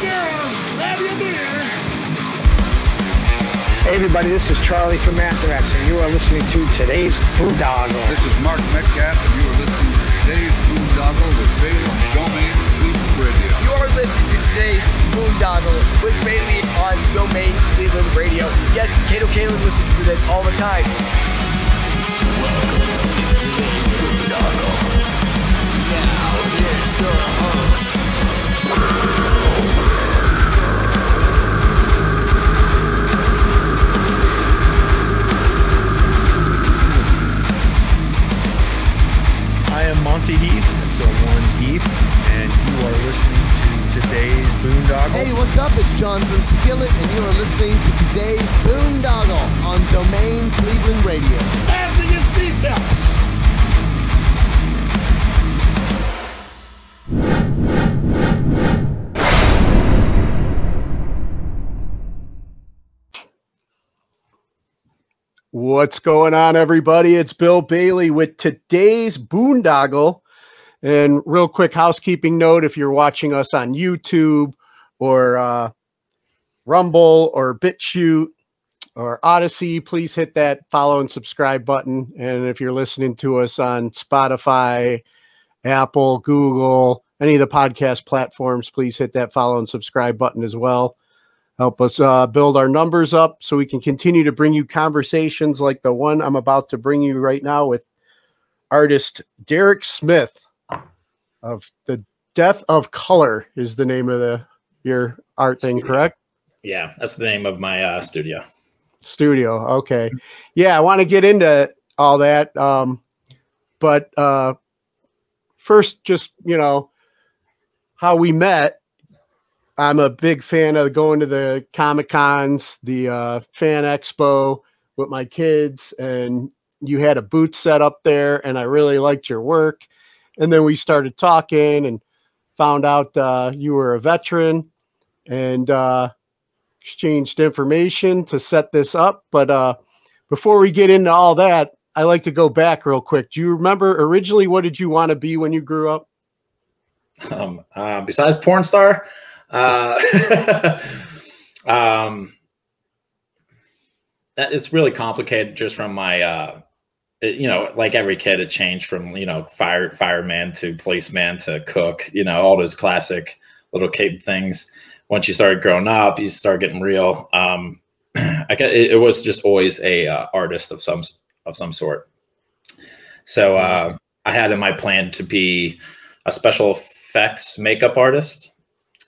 girls, grab your beers. Hey everybody, this is Charlie from Anthrax, and you are listening to today's Boondoggle. This is Mark Metcalf, and you are listening to today's Boondoggle with Bailey on Domain Cleveland Radio. You are listening to today's Boondoggle with Bailey on Domain Cleveland Radio. Yes, Kato Kalin listens to this all the time. Welcome to today's Boondoggle. Now here's your host. I am Monty Heath, so one Heath, and you are listening to today's Boondoggle. Hey, what's up? It's John from Skillet, and you are listening to today's Boondoggle on Domain Cleveland Radio. Fasten your seatbelts. What's going on, everybody? It's Bill Bailey with today's Boondoggle. And real quick housekeeping note, if you're watching us on YouTube or Rumble or BitChute or Odyssey, please hit that follow and subscribe button. And if you're listening to us on Spotify, Apple, Google, any of the podcast platforms, please hit that follow and subscribe button as well. Help us build our numbers up so we can continue to bring you conversations like the one I'm about to bring you right now with artist Derrick Smith of The Death of Color is the name of your art thing, correct? Yeah, that's the name of my studio. Studio, okay. Yeah, I want to get into all that. But first, just, how we met. I'm a big fan of going to the Comic-Cons, the Fan Expo with my kids, and you had a booth set up there, and I really liked your work. And then we started talking and found out you were a veteran and exchanged information to set this up. But before we get into all that, I like to go back real quick. Do you remember originally what did you want to be when you grew up? Besides porn star? It's really complicated just from my, like every kid, it changed from, fireman to policeman to cook, all those classic little kid things. Once you started growing up, you start getting real. It was just always a artist of some sort. So I had in my plan to be a special effects makeup artist.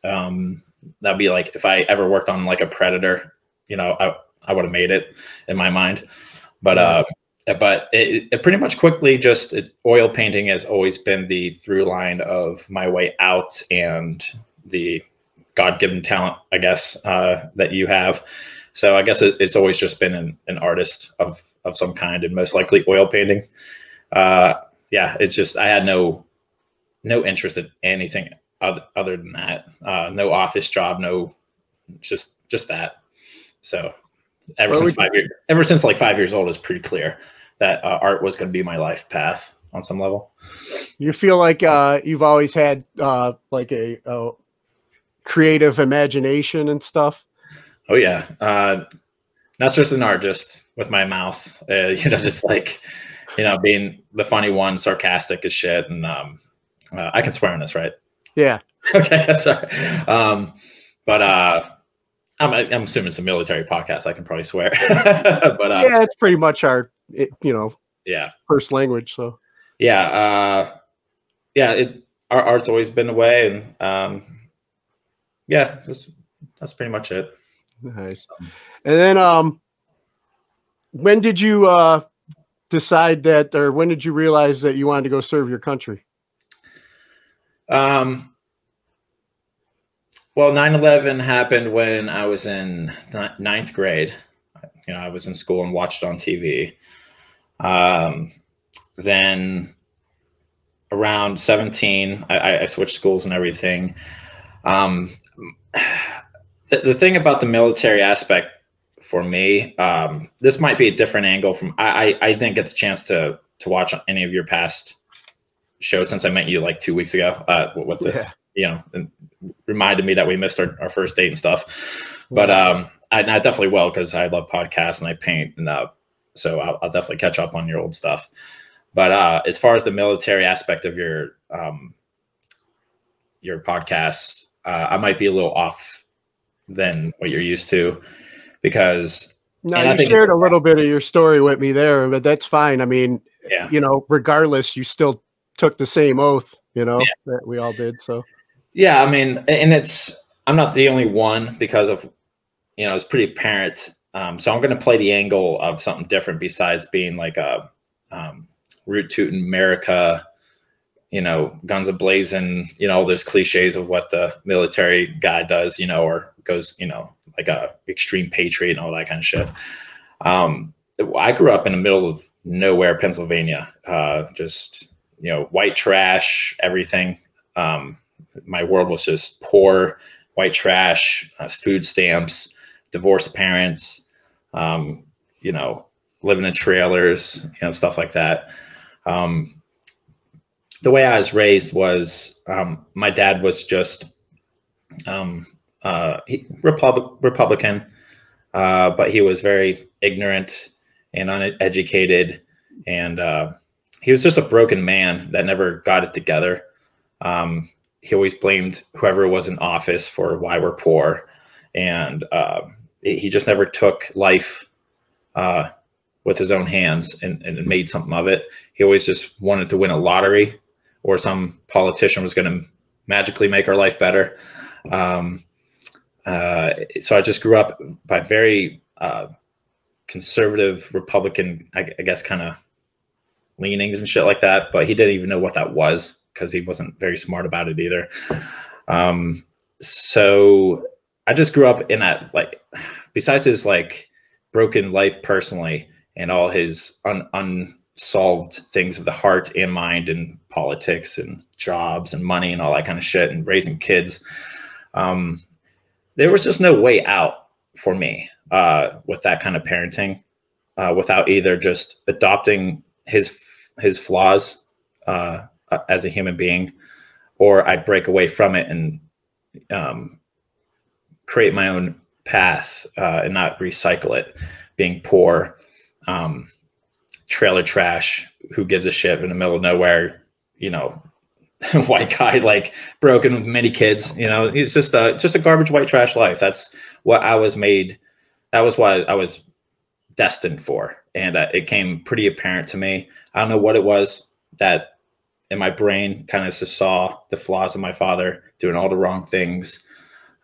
That'd be like if I ever worked on like a Predator, I would have made it in my mind. But it pretty much quickly oil painting has always been the through line of my way out and the God-given talent, I guess, that you have. So I guess it's always just been an artist of some kind, and most likely oil painting. It's just I had no interest in anything other than that. No office job, just that. So ever since like 5 years old, it's pretty clear that art was going to be my life path on some level. You feel like you've always had like a creative imagination and stuff? Oh yeah. Not just an artist with my mouth, just like, being the funny one, sarcastic as shit. And I can swear on this, right? Yeah. Okay. Sorry. But I'm assuming it's a military podcast. I can probably swear. But yeah, it's pretty much our, first language. So yeah. Our art's always been the way, and that's pretty much it. Nice. And then when did you decide that, or when did you realize that you wanted to go serve your country? Well, 9/11 happened when I was in ninth grade. I was in school and watched it on TV. Then around 17, I switched schools and everything. The thing about the military aspect for me, this might be a different angle from, I didn't get the chance to watch any of your past shows since I met you like 2 weeks ago with this you know, and reminded me that we missed our first date and stuff. But I definitely will, because I love podcasts and I paint, and so I'll definitely catch up on your old stuff. But as far as the military aspect of your podcast, I might be a little off than what you're used to, because you shared a little bit of your story with me there, but that's fine. I mean, you know, regardless, you still took the same oath, you know, that we all did. So, yeah, I mean, and I'm not the only one, because of, you know, it's pretty apparent. So I'm going to play the angle of something different besides being like a root tootin' America, you know, guns a-blazing, you know, there's cliches of what the military guy does, you know, or goes, you know, like a extreme patriot and all that kind of shit. I grew up in the middle of nowhere, Pennsylvania, just, you know, white trash, everything. My world was just poor, white trash, food stamps, divorced parents, you know, living in trailers, you know, stuff like that. The way I was raised was, my dad was just Republican, but he was very ignorant and uneducated, and he was just a broken man that never got it together. He always blamed whoever was in office for why we're poor, and he just never took life with his own hands and made something of it. He always just wanted to win a lottery, or some politician was going to magically make our life better. So I just grew up by very conservative Republican, I guess, kind of leanings and shit like that. But he didn't even know what that was, because he wasn't very smart about it either. So I just grew up in that, like, besides his like broken life personally and all his unsolved things of the heart and mind and politics and jobs and money and all that kind of shit and raising kids, there was just no way out for me with that kind of parenting, without either just adopting his flaws as a human being, or I break away from it and create my own path and not recycle it, being poor, trailer trash, who gives a shit, in the middle of nowhere, you know, white guy, like broken with many kids, you know, it's just a garbage white trash life. That's what I was made. That was what I was destined for. And it came pretty apparent to me. I don't know what it was that in my brain kind of just saw the flaws of my father doing all the wrong things.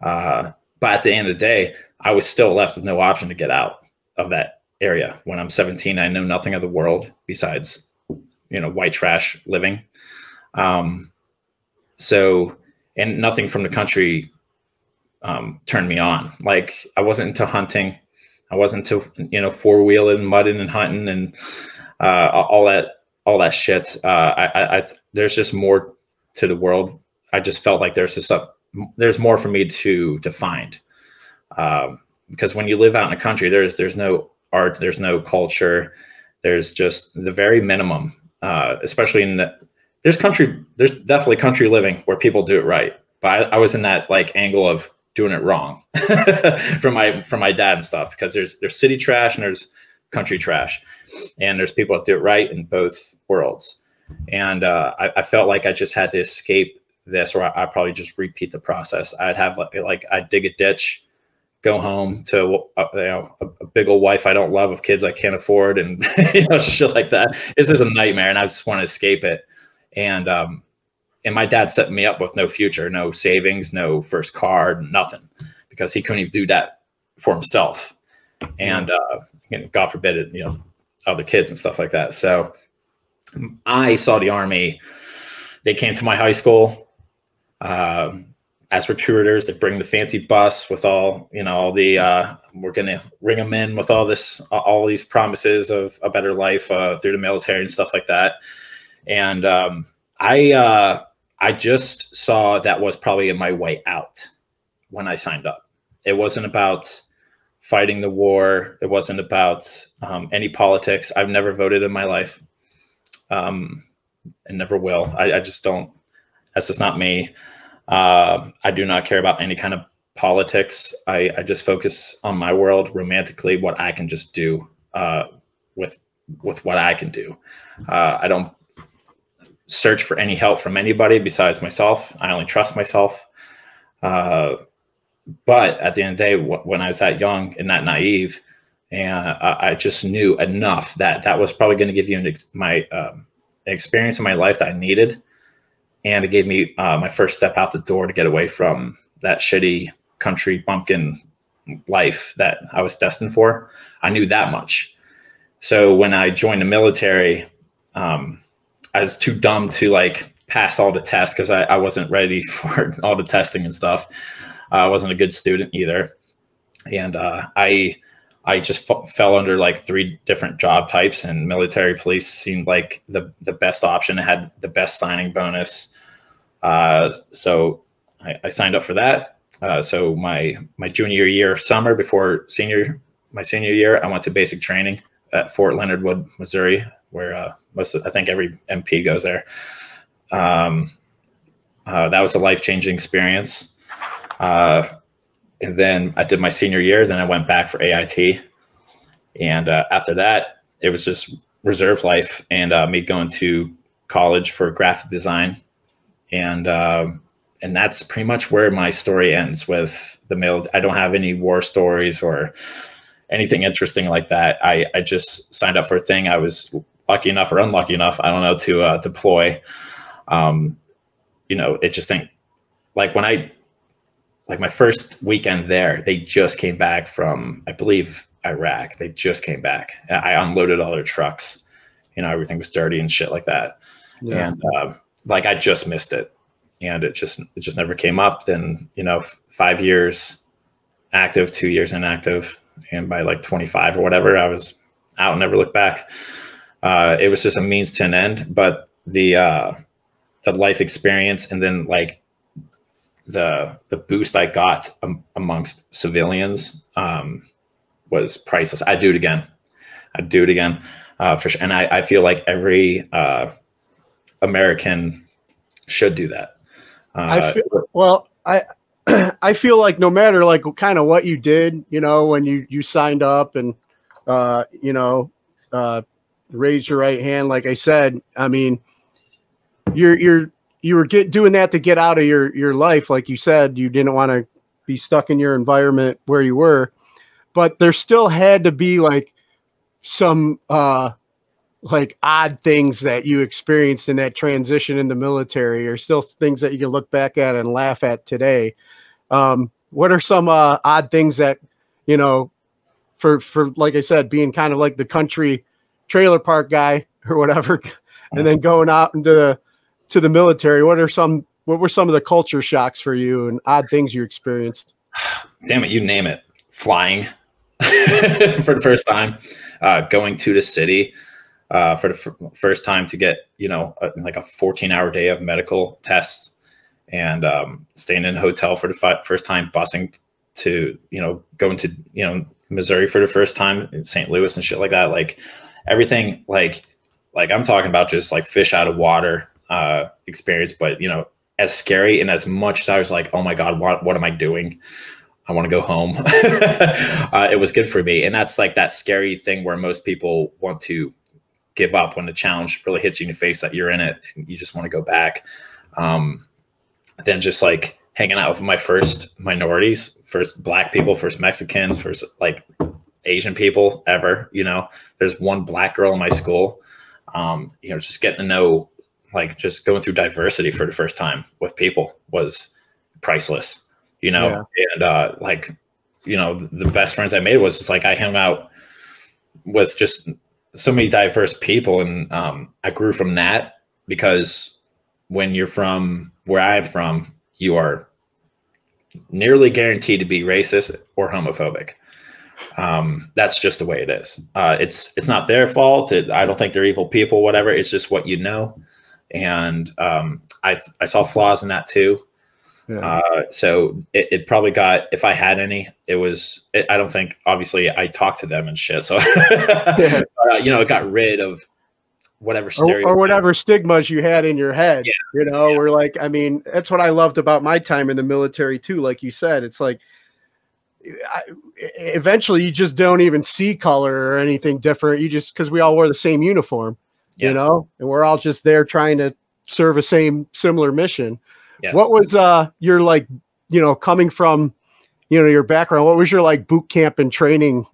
But at the end of the day, I was still left with no option to get out of that area. When I'm 17, I know nothing of the world besides, you know, white trash living. So, and nothing from the country turned me on. Like, I wasn't into hunting. I wasn't into, you know, four-wheeling, mudding and hunting and all that shit. There's just more to the world. I just felt like there's more for me to find. Because when you live out in the country, there's no art, there's no culture, there's just the very minimum. Especially there's definitely country living where people do it right. But I was in that like angle of doing it wrong from my dad and stuff, because there's city trash and there's country trash, and there's people that do it right in both worlds. And I felt like I just had to escape this, or I probably just repeat the process. I'd have like I'd dig a ditch, go home to a big old wife I don't love, of kids I can't afford, and you know, shit like that. It's just a nightmare, and I just want to escape it. And my dad set me up with no future, no savings, no first car, nothing, because he couldn't even do that for himself. And you know, God forbid it, you know, other kids and stuff like that. So I saw the Army. They came to my high school as recruiters. They bring the fancy bus with all, you know, all the we're gonna ring them in with all these promises of a better life through the military and stuff like that. And I just saw that was probably my way out when I signed up. It wasn't about fighting the war. It wasn't about any politics. I've never voted in my life, and never will. I just don't. That's just not me. I do not care about any kind of politics. I just focus on my world romantically, what I can just do with what I can do. I don't search for any help from anybody besides myself. I only trust myself. But at the end of the day, when I was that young and that naive, and I just knew enough that was probably going to give you an experience in my life that I needed. And it gave me my first step out the door to get away from that shitty country bumpkin life that I was destined for. I knew that much. So when I joined the military, I was too dumb to like pass all the tests because I wasn't ready for all the testing and stuff. I wasn't a good student either. And I just fell under like 3 different job types, and military police seemed like the best option. It had the best signing bonus. So I signed up for that. So my junior year summer before my senior year, I went to basic training at Fort Leonard Wood, Missouri, where I think every MP goes there. That was a life-changing experience. And then I did my senior year. Then I went back for AIT. And after that, it was just reserve life and me going to college for graphic design. And that's pretty much where my story ends with the military. I don't have any war stories or anything interesting like that. I just signed up for a thing. I was lucky enough or unlucky enough, I don't know, to deploy. It just think like when like my first weekend there, they just came back from, I believe, Iraq. They just came back. I unloaded all their trucks. Everything was dirty and shit like that. Yeah. And like I just missed it, and it just never came up. Then 5 years active, 2 years inactive, and by like 25 or whatever, I was out and never looked back. It was just a means to an end, but the life experience and then like the boost I got amongst civilians was priceless. I'd do it again. For sure. And I feel like every American should do that. I feel like no matter like kind of what you did, when you signed up and raised your right hand, like I said, I mean, you were doing that to get out of your life. Like you said, you didn't want to be stuck in your environment where you were, but there still had to be like some like odd things that you experienced in that transition in the military, or still things that you can look back at and laugh at today. What are some odd things that, for like I said, being kind of like the country trailer park guy or whatever, and then going out into the military, what were some of the culture shocks for you and odd things you experienced? Damn it, you name it. Flying for the first time, going to the city for the first time to get like a 14-hour day of medical tests, and staying in a hotel for the first time, busing to going to Missouri for the first time, in St. Louis and shit like that. Like everything, like I'm talking about just like fish out of water experience, but as scary, and as much as I was like, oh my God, what am I doing? I want to go home. It was good for me. And that's like that scary thing where most people want to give up when the challenge really hits you in the face, that you're in it and you just want to go back. Then just like hanging out with my first minorities, first Black people, first Mexicans, first like Asian people ever. There's one Black girl in my school. Just getting to know, like just going through diversity for the first time with people was priceless, Yeah. And the best friends I made was just like I hung out with just so many diverse people, and I grew from that, because when you're from where I'm from, you are nearly guaranteed to be racist or homophobic. That's just the way it is. It's not their fault. I don't think they're evil people, whatever. It's just what you know. And I saw flaws in that too. Yeah. So it probably got, if I had any, I don't think, obviously I talked to them and shit. So, it got rid of whatever or whatever stigmas you had in your head. Yeah. You know, we're like, I mean, that's what I loved about my time in the military too. Like you said, it's like, eventually you just don't even see color or anything different. You just, because we all wear the same uniform, you know, and we're all just there trying to serve a similar mission. Yes. What was your, like, you know, coming from, you know, your background, what was your like boot camp and training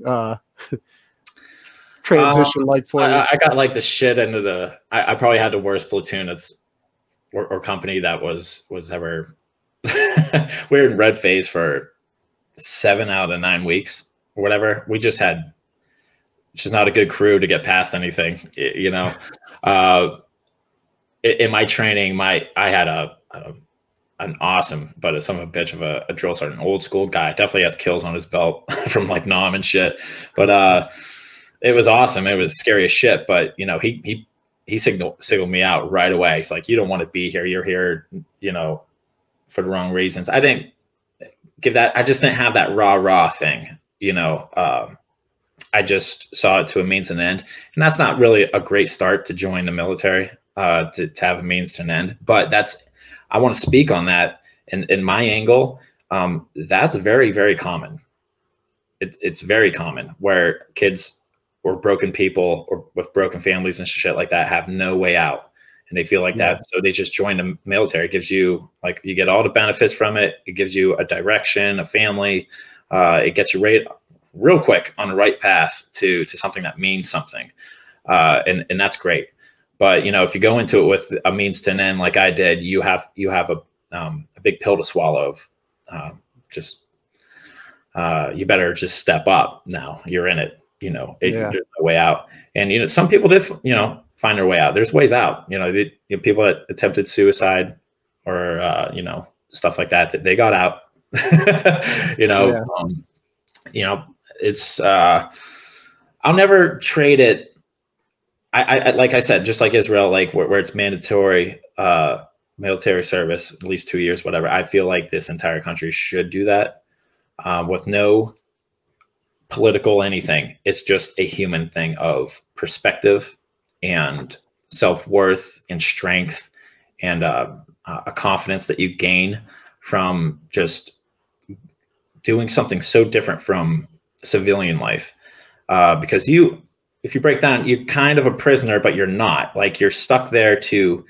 transition like for you? I got like the shit into the, I probably had the worst platoon or company that was ever. We were in red phase for 7 out of 9 weeks or whatever. We just had just not a good crew to get past anything, you know. In my training, I had an awesome, but some of a bitch of a drill sergeant, old school guy, definitely has kills on his belt from like Nam and shit. But it was awesome. It was scary as shit. But you know, he signaled me out right away. He's like, you don't want to be here. You're here, you know, for the wrong reasons. I didn't give that. I just didn't have that rah thing, you know. I just saw it to a means and end, and that's not really a great start to join the military, to have a means to an end. But I want to speak on that in my angle. That's very, very common. It's very common where kids or broken people or with broken families and shit like that have no way out. And they feel like that. So they just join the military. It gives you, like, you get all the benefits from it. It gives you a direction, a family. It gets you real quick on the right path to something that means something. And that's great. But, you know, if you go into it with a means to an end, like I did, you have a big pill to swallow of you better just step up now. You're in it, you know, there's no way out. And, you know, some people did, you know, find their way out. There's ways out. You know, people that attempted suicide or, you know, stuff like that they got out, you know. You know, it's, I'll never trade it. I like I said, just like Israel, like where it's mandatory military service, at least 2 years, whatever. I feel like this entire country should do that with no political anything. It's just a human thing of perspective and self-worth and strength and a confidence that you gain from just doing something so different from civilian life. Because if you break down, you're kind of a prisoner, but you're not. Like, you're stuck there to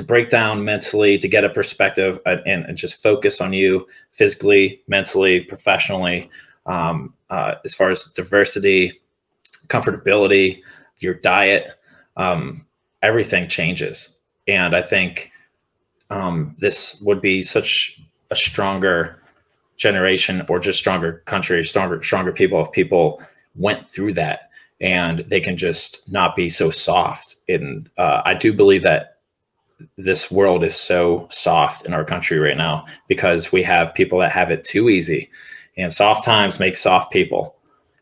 break down mentally, to get a perspective and just focus on you physically, mentally, professionally, as far as diversity, comfortability, your diet, everything changes. And I think this would be such a stronger generation, or just stronger country, stronger people, if people went through that and they can just not be so soft. And I do believe that this world is so soft in our country right now because we have people that have it too easy, and soft times make soft people.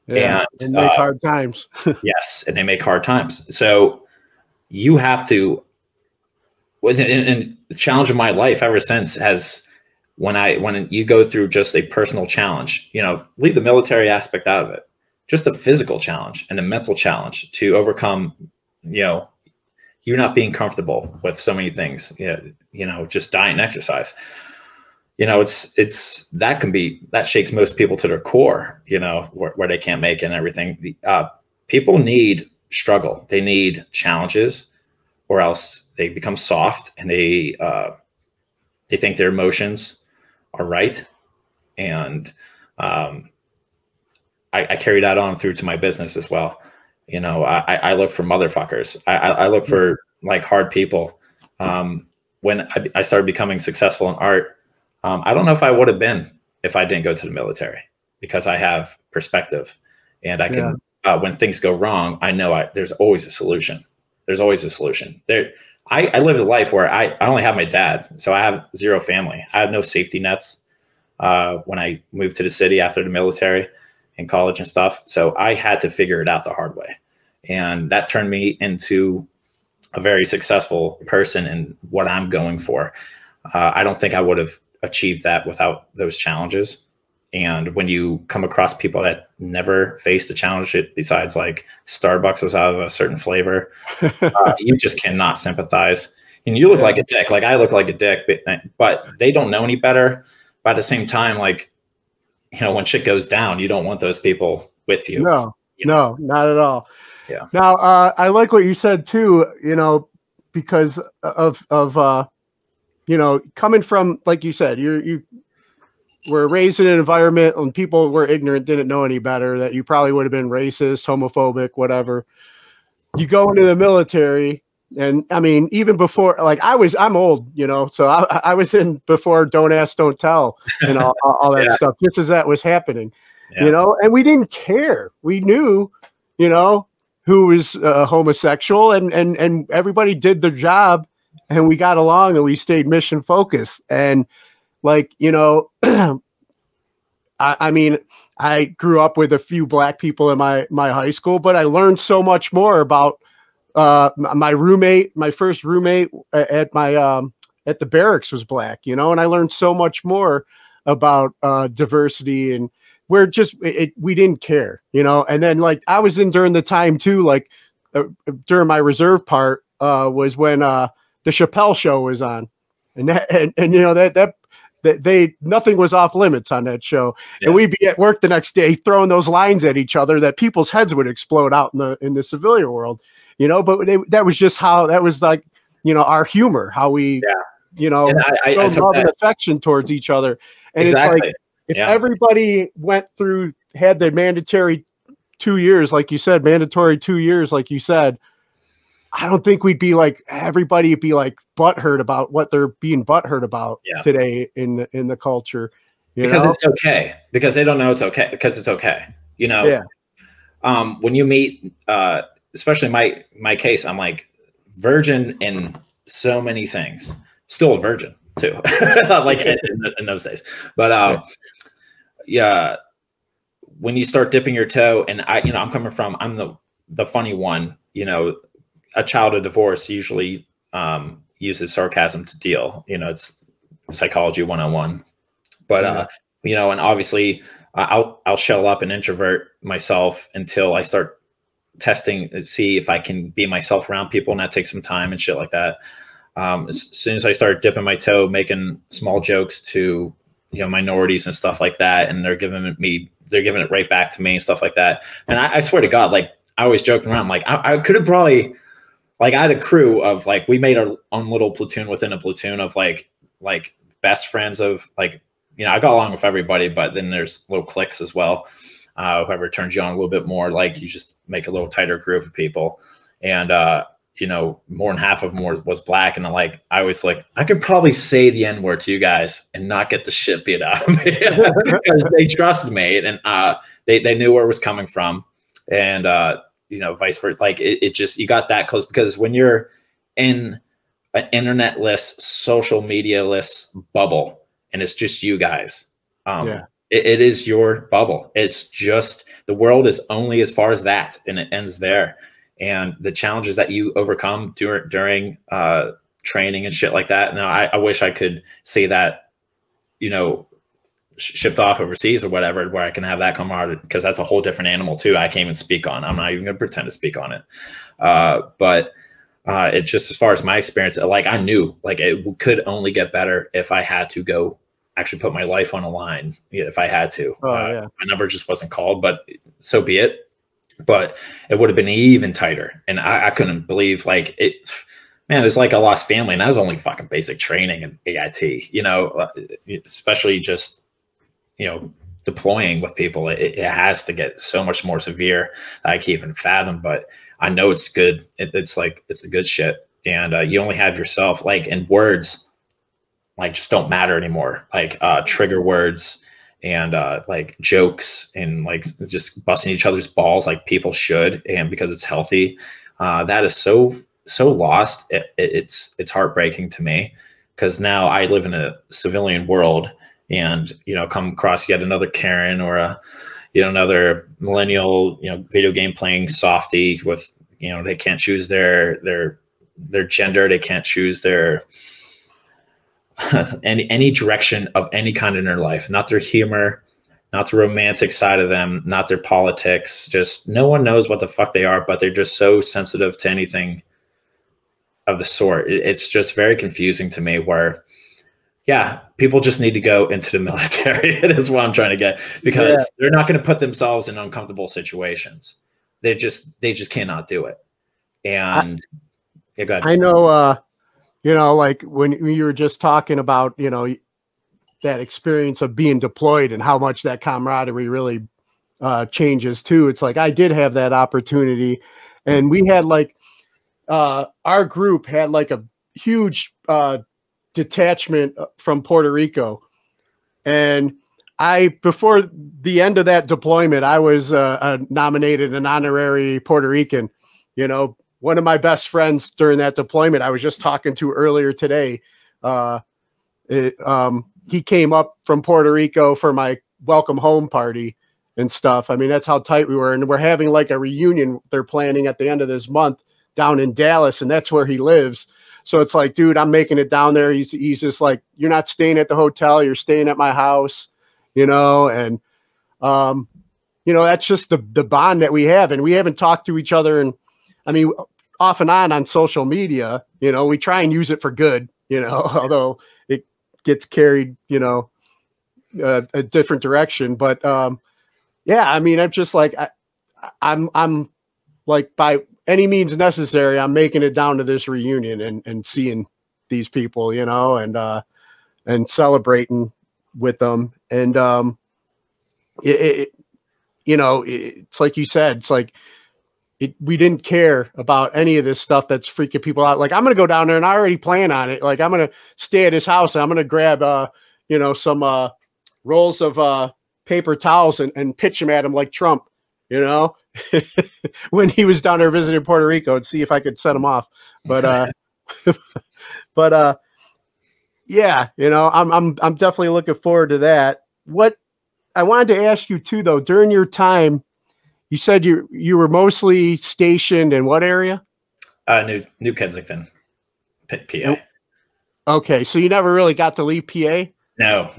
And make hard times. Yes, and they make hard times. So you have to, and the challenge of my life ever since has, when you go through just a personal challenge, you know, leave the military aspect out of it, just the physical challenge and the mental challenge to overcome, you know, you're not being comfortable with so many things, you know, just diet and exercise. You know, that shakes most people to their core, you know, where they can't make it and everything. People need struggle. They need challenges, or else they become soft and they think their emotions are right. And I carry that on through to my business as well. You know, I look for motherfuckers. I look for like hard people. When I started becoming successful in art, I don't know if I would have been if I didn't go to the military, because I have perspective, and I can, when things go wrong, I know there's always a solution. There's always a solution. I lived a life where I only have my dad, so I have zero family. I have no safety nets when I moved to the city after the military and college and stuff. So I had to figure it out the hard way. And that turned me into a very successful person in what I'm going for. I don't think I would have achieved that without those challenges. And when you come across people that never faced a challenge besides like Starbucks was out of a certain flavor, you just cannot sympathize. And you look like a dick. Like I look like a dick, but they don't know any better. But at the same time, like, you know, when shit goes down, you don't want those people with you. No, no, not at all. Yeah. Now, I like what you said too, you know, because of you know, coming from, like you said, you were raised in an environment and people were ignorant, didn't know any better, that you probably would have been racist, homophobic, whatever. You go into the military, and I mean, even before, like I'm old, you know, so I was in before Don't Ask, Don't Tell, and all that stuff, just as that was happening, you know, and we didn't care. We knew, you know, who was homosexual, and everybody did their job, and we got along, and we stayed mission focused. And like, you know, I mean, I grew up with a few black people in my high school, but I learned so much more about my roommate. My first roommate at the barracks was black, you know, and I learned so much more about diversity, and we're just, we didn't care, you know. And then like I was in during the time too, like during my reserve part was when the Chappelle Show was on, and you know, that they nothing was off limits on that show. And we'd be at work the next day throwing those lines at each other that people's heads would explode out in the civilian world, you know. But that was just how, that was like, you know, our humor, how we, you know, show love and affection towards each other. And it's like, if everybody had the mandatory 2 years, like you said, mandatory 2 years, like you said, I don't think we'd be like, everybody would be like butthurt about what they're being butthurt about today in the culture. Because it's okay. Because they don't know it's okay. Because it's okay. You know, when you meet, especially my case, I'm like virgin in so many things. Still a virgin too, like in those days. But when you start dipping your toe, and I'm the funny one, you know. A child of divorce usually uses sarcasm to deal. You know, it's psychology 101. But you know, and obviously I'll shell up and introvert myself until I start testing and see if I can be myself around people, and that takes some time and shit like that. As soon as I start dipping my toe, making small jokes to, you know, minorities and stuff like that, and they're giving it right back to me and stuff like that. And I swear to God, like I always joke around, like I could have probably. Like I had a crew of like, we made our own little platoon within a platoon of like best friends of like, you know, I got along with everybody, but then there's little cliques as well. Whoever turns you on a little bit more, like you just make a little tighter group of people. And, you know, more than half of them was black. And I was like, I could probably say the N word to you guys and not get the shit beat out of me because they trusted me, and they knew where it was coming from. And, you know, vice versa. Like it just, you got that close, because when you're in an internet-less, social media-less bubble, and it's just you guys, it is your bubble. It's just, the world is only as far as that, and it ends there. And the challenges that you overcome during training and shit like that. Now, I wish I could say that, you know, shipped off overseas or whatever, where I can have that camaraderie, because that's a whole different animal too. I can't even speak on. I'm not even gonna pretend to speak on it. But it's just, as far as my experience, like I knew like it could only get better if I had to go actually put my life on a line. If I had to, my number just wasn't called, but so be it. But it would have been even tighter, and I couldn't believe like it. Man, it's like I lost family, and that was only fucking basic training and AIT. You know, especially just, you know, deploying with people, it has to get so much more severe. I can't even fathom, but I know it's good. It's like, it's the good shit. And you only have yourself, like, and words like just don't matter anymore. Like trigger words and like jokes and like just busting each other's balls like people should. And because it's healthy, that is so lost. It's heartbreaking to me, because now I live in a civilian world, and, you know, come across yet another Karen or another millennial, you know, video game playing softy with, you know, they can't choose their gender. They can't choose their, any direction of any kind in their life, not their humor, not the romantic side of them, not their politics. Just no one knows what the fuck they are, but they're just so sensitive to anything of the sort. It's just very confusing to me where, yeah, people just need to go into the military. It is what I'm trying to get, because they're not going to put themselves in uncomfortable situations. They just cannot do it. And go ahead. I know, you know, like when you were just talking about, you know, that experience of being deployed and how much that camaraderie really changes too. It's like, I did have that opportunity, and we had like, our group had like a huge detachment from Puerto Rico. And before the end of that deployment, I was nominated an honorary Puerto Rican. You know, one of my best friends during that deployment, I was just talking to earlier today. He came up from Puerto Rico for my welcome home party and stuff. I mean, that's how tight we were. And we're having like a reunion they're planning at the end of this month down in Dallas, and that's where he lives. So it's like, dude, I'm making it down there. He's just like, you're not staying at the hotel, you're staying at my house, you know? And, you know, that's just the bond that we have. And we haven't talked to each other. And I mean, off and on social media, you know, we try and use it for good, you know, although it gets carried, you know, a different direction. But, yeah, I mean, I'm just like, I'm like, by any means necessary, I'm making it down to this reunion and seeing these people, you know, and celebrating with them. And, you know, it's like you said, it's like, we didn't care about any of this stuff that's freaking people out. Like, I'm going to go down there and I already plan on it. Like, I'm going to stay at his house and I'm going to grab, you know, some rolls of paper towels and pitch them at him like Trump, you know, when he was down there visiting Puerto Rico, and see if I could set him off. But, yeah, you know, I'm definitely looking forward to that. What I wanted to ask you too, though, during your time, you said you were mostly stationed in what area? New Kensington, PA. Okay, so you never really got to leave PA? No.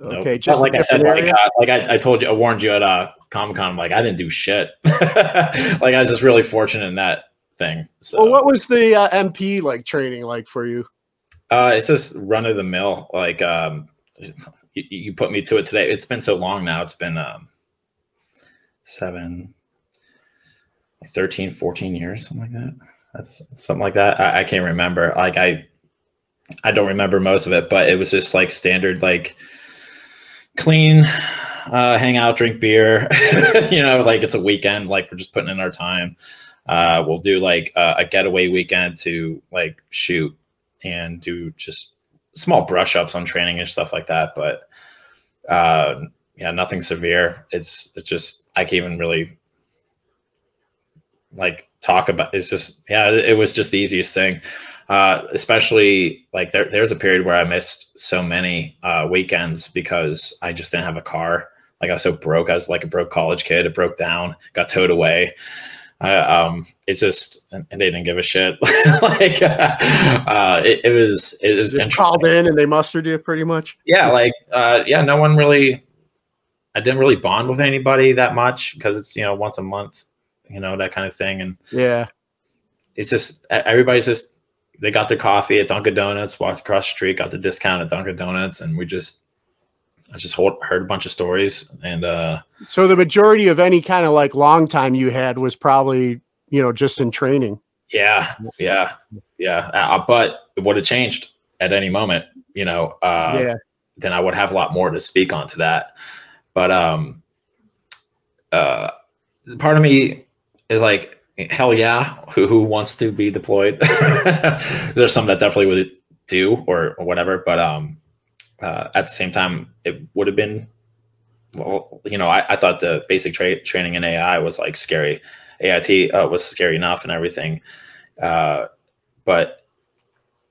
Okay, nope. just like I said, like I told you, I warned you at Comic-Con. Like, I didn't do shit. Like, I was just really fortunate in that thing. So, well, what was the MP like training like for you? It's just run of the mill. Like, you put me to it today. It's been so long now. It's been 13, 14 years, something like that. That's something like that. I can't remember. Like, I don't remember most of it, but it was just like standard, like clean, hang out, drink beer, you know, like it's a weekend, like we're just putting in our time. We'll do like a getaway weekend to like shoot and do just small brush ups on training and stuff like that. But yeah, nothing severe. It's just, I can't even really like talk about. It's just, yeah, it was just the easiest thing. Especially like there's a period where I missed so many weekends because I just didn't have a car. Like, I was so broke. I was like a broke college kid. It broke down, got towed away. It's just, and they didn't give a shit. Like, it was just called in and they mustered you pretty much. Yeah. Like, yeah, no one really, I didn't really bond with anybody that much because it's, you know, once a month, you know, that kind of thing. And yeah, it's just, everybody's just, they got their coffee at Dunkin' Donuts, walked across the street, got the discount at Dunkin' Donuts, and I just heard a bunch of stories. And so the majority of any kind of like long time you had was probably, you know, just in training. Yeah. But it would have changed at any moment, you know. Yeah. Then I would have a lot more to speak on to that. But part of me is like, hell yeah, who wants to be deployed? There's some that definitely would do or whatever, but at the same time, it would have been, well, you know, I thought the basic training in AI was like scary. AIT was scary enough and everything, but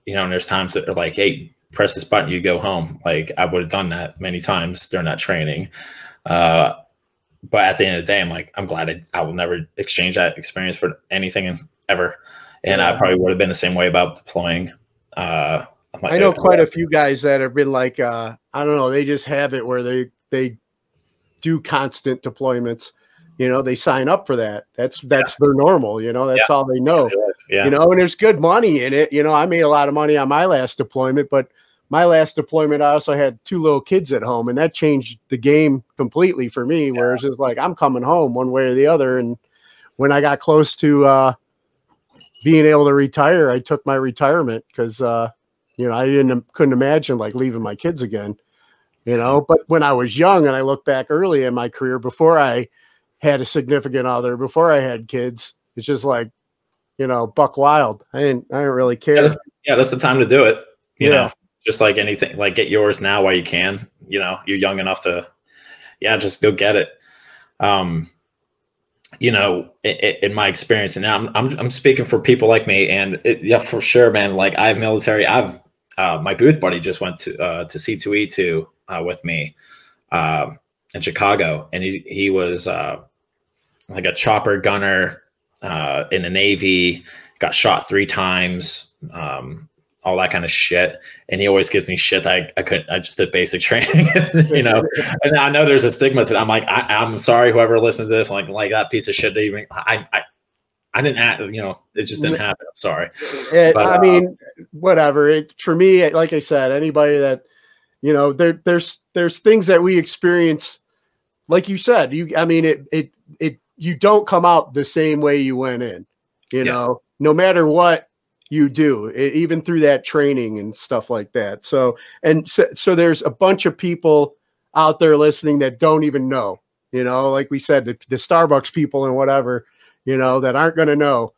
you know, and there's times that are like, hey, press this button, you go home. Like, I would have done that many times during that training. But at the end of the day, I'm like, I'm glad I will never exchange that experience for anything ever. And I probably would have been the same way about deploying. I know quite a few guys that have been like, I don't know, they just have it where they do constant deployments. You know, they sign up for that. That's their normal, you know, that's all they know, you know, and there's good money in it. You know, I made a lot of money on my last deployment, but my last deployment, I also had 2 little kids at home, and that changed the game completely for me. Whereas it's like, I'm coming home one way or the other. And when I got close to being able to retire, I took my retirement because, you know, I couldn't imagine like leaving my kids again, you know. But when I was young and I look back early in my career, before I had a significant other, before I had kids, it's just like, you know, buck wild. I didn't really care. That's the time to do it. You know, just like anything, like get yours now while you can. You know, you're young enough to, just go get it. You know, in my experience, and now I'm speaking for people like me, and for sure, man. Like I have military. My booth buddy just went to C2E2 with me in Chicago, and he was like a chopper gunner in the Navy, got shot 3 times, all that kind of shit. And he always gives me shit that I just did basic training, you know. And I know there's a stigma to it. I'm like, I'm sorry, whoever listens to this, like that piece of shit that even I didn't, you know, it just didn't happen. I'm sorry. But, I mean, whatever. For me, like I said, anybody that, you know, there's things that we experience, like you said, you don't come out the same way you went in, you know, no matter what you do, even through that training and stuff like that. So there's a bunch of people out there listening that don't even know, you know, like we said, the Starbucks people and whatever, you know, that aren't going to know,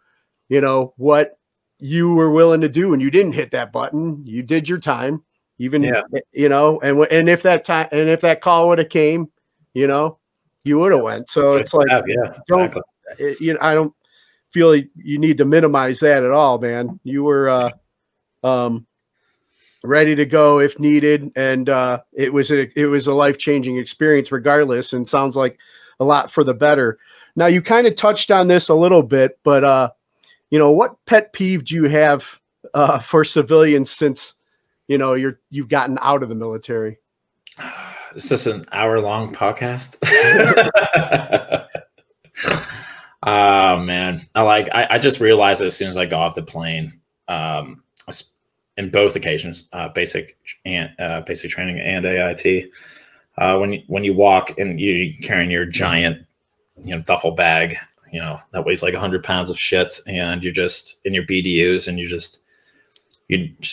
you know, what you were willing to do when you didn't hit that button. You did your time, even, you know, and if that call would have came, you know, you would have went. So it's like, exactly. You know, I don't feel you need to minimize that at all, man. You were ready to go if needed, and it was a life-changing experience regardless, and sounds like a lot for the better. Now, you kind of touched on this a little bit, but you know, what pet peeve do you have for civilians since, you know, you've gotten out of the military? Is this an hour-long podcast? Oh man, I just realized as soon as I got off the plane, in both occasions, basic training and AIT, when you walk and you're carrying your giant, you know, duffel bag, you know, that weighs like 100 pounds of shit, and you're just in your BDUs, and you're just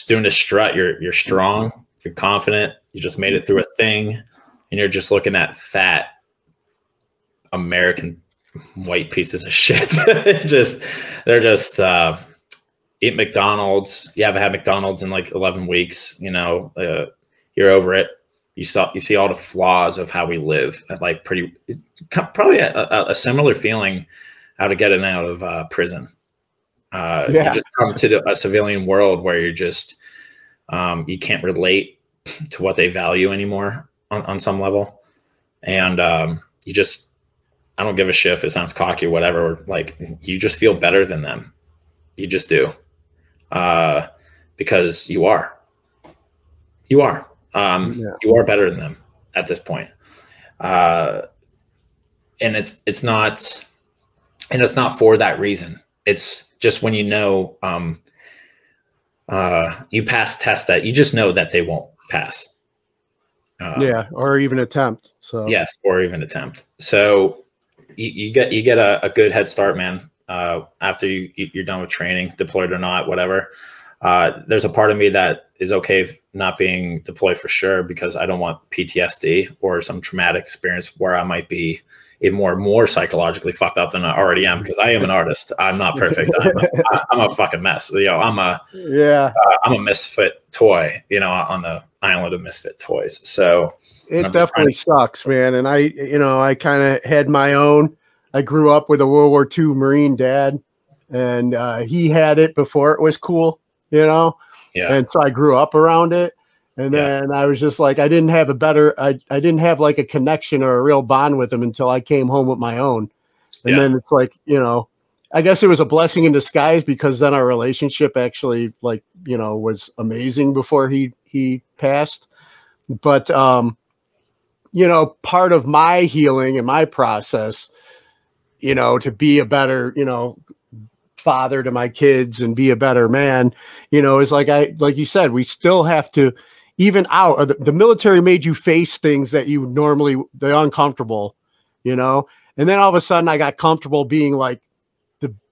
doing the strut. You're strong, you're confident, you just made it through a thing, and you're just looking at fat American white pieces of shit. They're just eat McDonald's. You haven't had McDonald's in like 11 weeks, you know, you're over it. You see all the flaws of how we live, like probably a similar feeling how to get it out of prison. You just come to a civilian world where you're just, you can't relate to what they value anymore on some level. And I don't give a shit if it sounds cocky or whatever. Like, you just feel better than them. You just do. Because you are. You are. You are better than them at this point. And it's not for that reason. It's just when you know you pass tests that you just know that they won't pass. Or even attempt. So yes, or even attempt. So you get a good head start, man. After you're done with training, deployed or not, whatever. There's a part of me that is okay not being deployed for sure, because I don't want PTSD or some traumatic experience where I might be even more psychologically fucked up than I already am, because I am an artist. I'm not perfect. I'm a fucking mess. You know, I'm a misfit toy, you know, on the island of misfit toys. So it definitely sucks, man. And I kind of had my own. I grew up with a World War II Marine dad, and he had it before it was cool, you know? Yeah. And so I grew up around it. And then I was just like, I didn't have like a connection or a real bond with him until I came home with my own. And then it's like, you know, I guess it was a blessing in disguise, because then our relationship actually, like, you know, was amazing before he passed. But, you know, part of my healing and my process, you know, to be a better, you know, father to my kids and be a better man, you know, is like you said, we still have to, even out the military made you face things that you normally, they're uncomfortable, you know, and then all of a sudden I got comfortable being like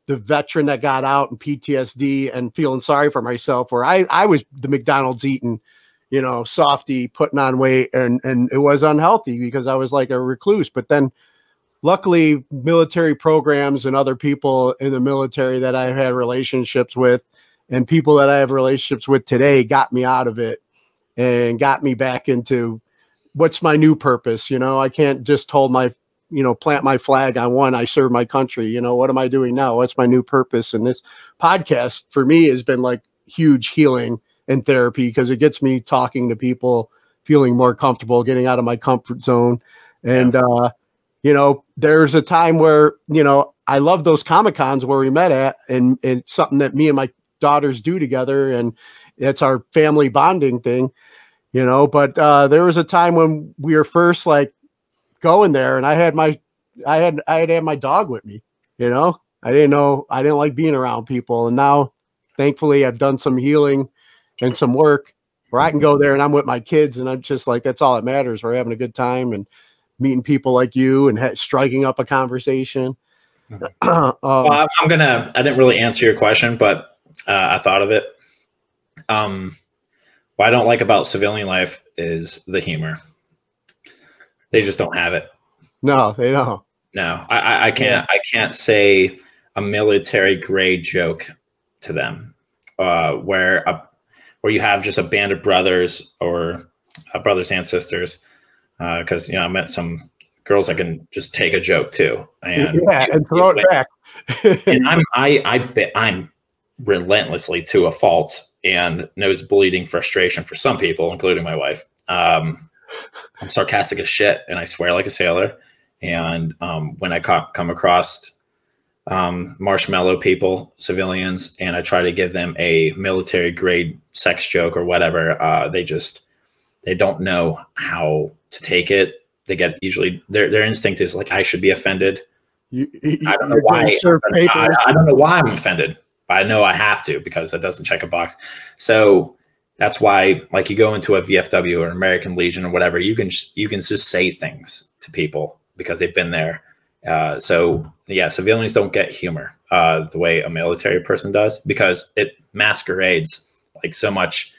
the veteran that got out and PTSD and feeling sorry for myself, where I was the McDonald's eating, you know, softy, putting on weight, and it was unhealthy because I was like a recluse. But then luckily military programs and other people in the military that I had relationships with and people that I have relationships with today got me out of it and got me back into what's my new purpose. You know, I can't just hold my, you know, plant my flag on one. I serve my country. You know, what am I doing now? What's my new purpose? And this podcast for me has been like huge healing and therapy because it gets me talking to people, feeling more comfortable, getting out of my comfort zone. And, you know, there's a time where, you know, I love those Comic-Cons where we met at, and it's something that me and my daughters do together. And it's our family bonding thing, you know, but there was a time when we were first like going there and I had my dog with me, you know, I didn't like being around people. And now thankfully I've done some healing and some work where I can go there and I'm with my kids and I'm just like, that's all that matters. We're having a good time and meeting people like you and striking up a conversation. Well, I didn't really answer your question, but I thought of it. What I don't like about civilian life is the humor. They just don't have it. No, they don't. No, I can't say a military grade joke to them, where you have just a band of brothers or brothers and sisters. Because you know, I met some girls that can just take a joke too, and throw it back. And I'm relentlessly to a fault, and nose bleeding frustration for some people, including my wife. I'm sarcastic as shit, and I swear like a sailor. And when I come across marshmallow people, civilians, and I try to give them a military grade sex joke or whatever, they don't know how to take it. They get usually their instinct is like, I should be offended. I don't know why. I don't know why I'm offended, but I know I have to because that doesn't check a box. So that's why, like, you go into a VFW or American Legion or whatever, you can just say things to people because they've been there. So yeah, civilians don't get humor the way a military person does because it masquerades like so much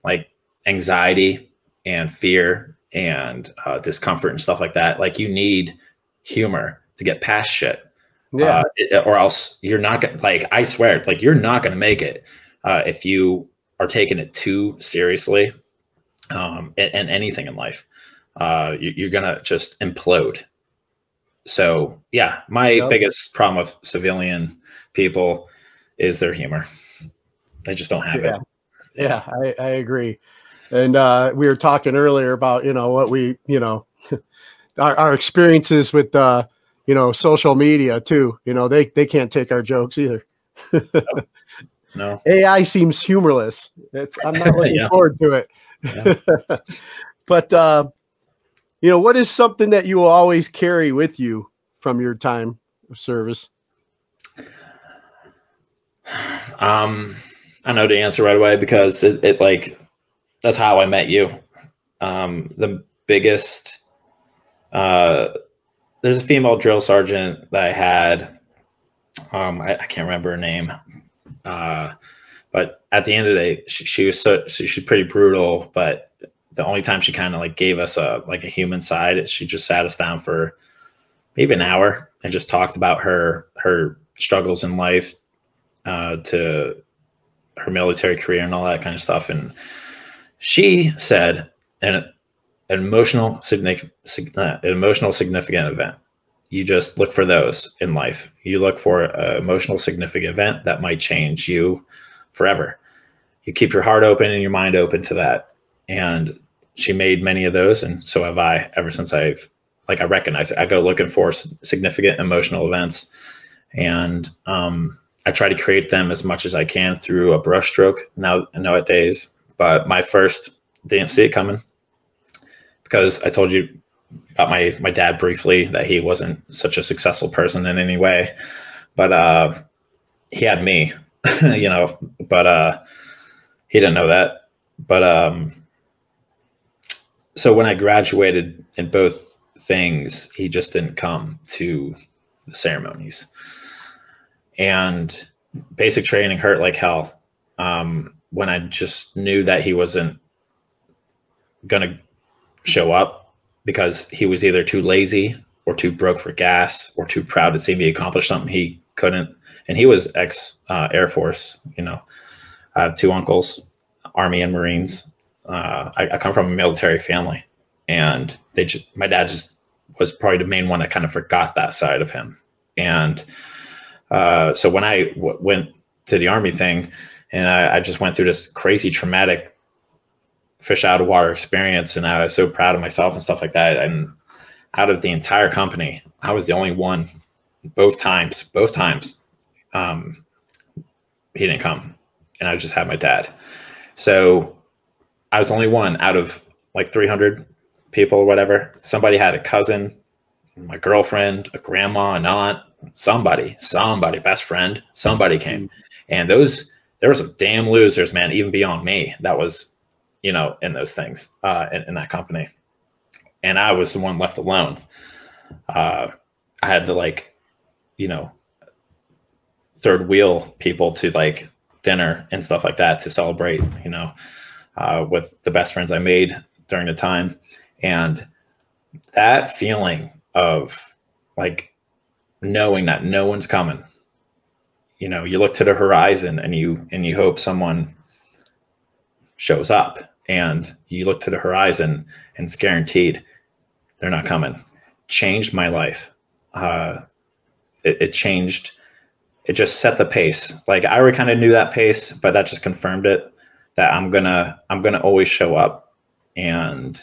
like anxiety and fear and discomfort and stuff like that. Like, you need humor to get past shit. Yeah. Or else you're not gonna, like, I swear, like, you're not gonna make it if you are taking it too seriously, and anything in life. You're gonna just implode. So yeah, my biggest problem with civilian people is their humor. They just don't have it. Yeah, I agree. And we were talking earlier about, you know, what we, you know, our experiences with, you know, social media too. You know, they can't take our jokes either. No. AI seems humorless. I'm not looking forward to it. Yeah. But, you know, what is something that you will always carry with you from your time of service? I know the answer right away because it like, that's how I met you. The biggest, there's a female drill sergeant that I had. I can't remember her name. But at the end of the day, she's pretty brutal, but the only time she kind of like gave us a human side is she just sat us down for maybe an hour and just talked about her struggles in life, to her military career and all that kind of stuff. And she said an emotional significant event. You just look for those in life. You look for an emotional significant event that might change you forever. You keep your heart open and your mind open to that. And she made many of those, and so have I. Ever since I recognize it, I go looking for significant emotional events, and I try to create them as much as I can through a brushstroke nowadays. But my first didn't see it coming because I told you about my dad briefly, that he wasn't such a successful person in any way, but he had me, you know, but he didn't know that. But so when I graduated in both things, he just didn't come to the ceremonies. And basic training hurt like hell. When I just knew that he wasn't going to show up because he was either too lazy or too broke for gas or too proud to see me accomplish something he couldn't. And he was ex-Air Force, you know. I have 2 uncles, Army and Marines. I come from a military family, and my dad just was probably the main one that kind of forgot that side of him. And so when I went to the Army thing, and I just went through this crazy traumatic fish out of water experience, and I was so proud of myself and stuff like that. And out of the entire company, I was the only one both times. He didn't come, and I just had my dad. So I was the only one out of like 300 people or whatever. Somebody had a cousin, my girlfriend, a grandma, an aunt, somebody, best friend, somebody came. And there were some damn losers, man, even beyond me. That was, you know, in those things, in that company. And I was the one left alone. I had to, like, you know, third wheel people to like dinner and stuff like that to celebrate, you know, with the best friends I made during the time. And that feeling of like knowing that no one's coming, you know, you look to the horizon and you hope someone shows up, and you look to the horizon and it's guaranteed they're not coming. Changed my life. It changed. It just set the pace. Like, I already kind of knew that pace, but that just confirmed it, that I'm gonna always show up, and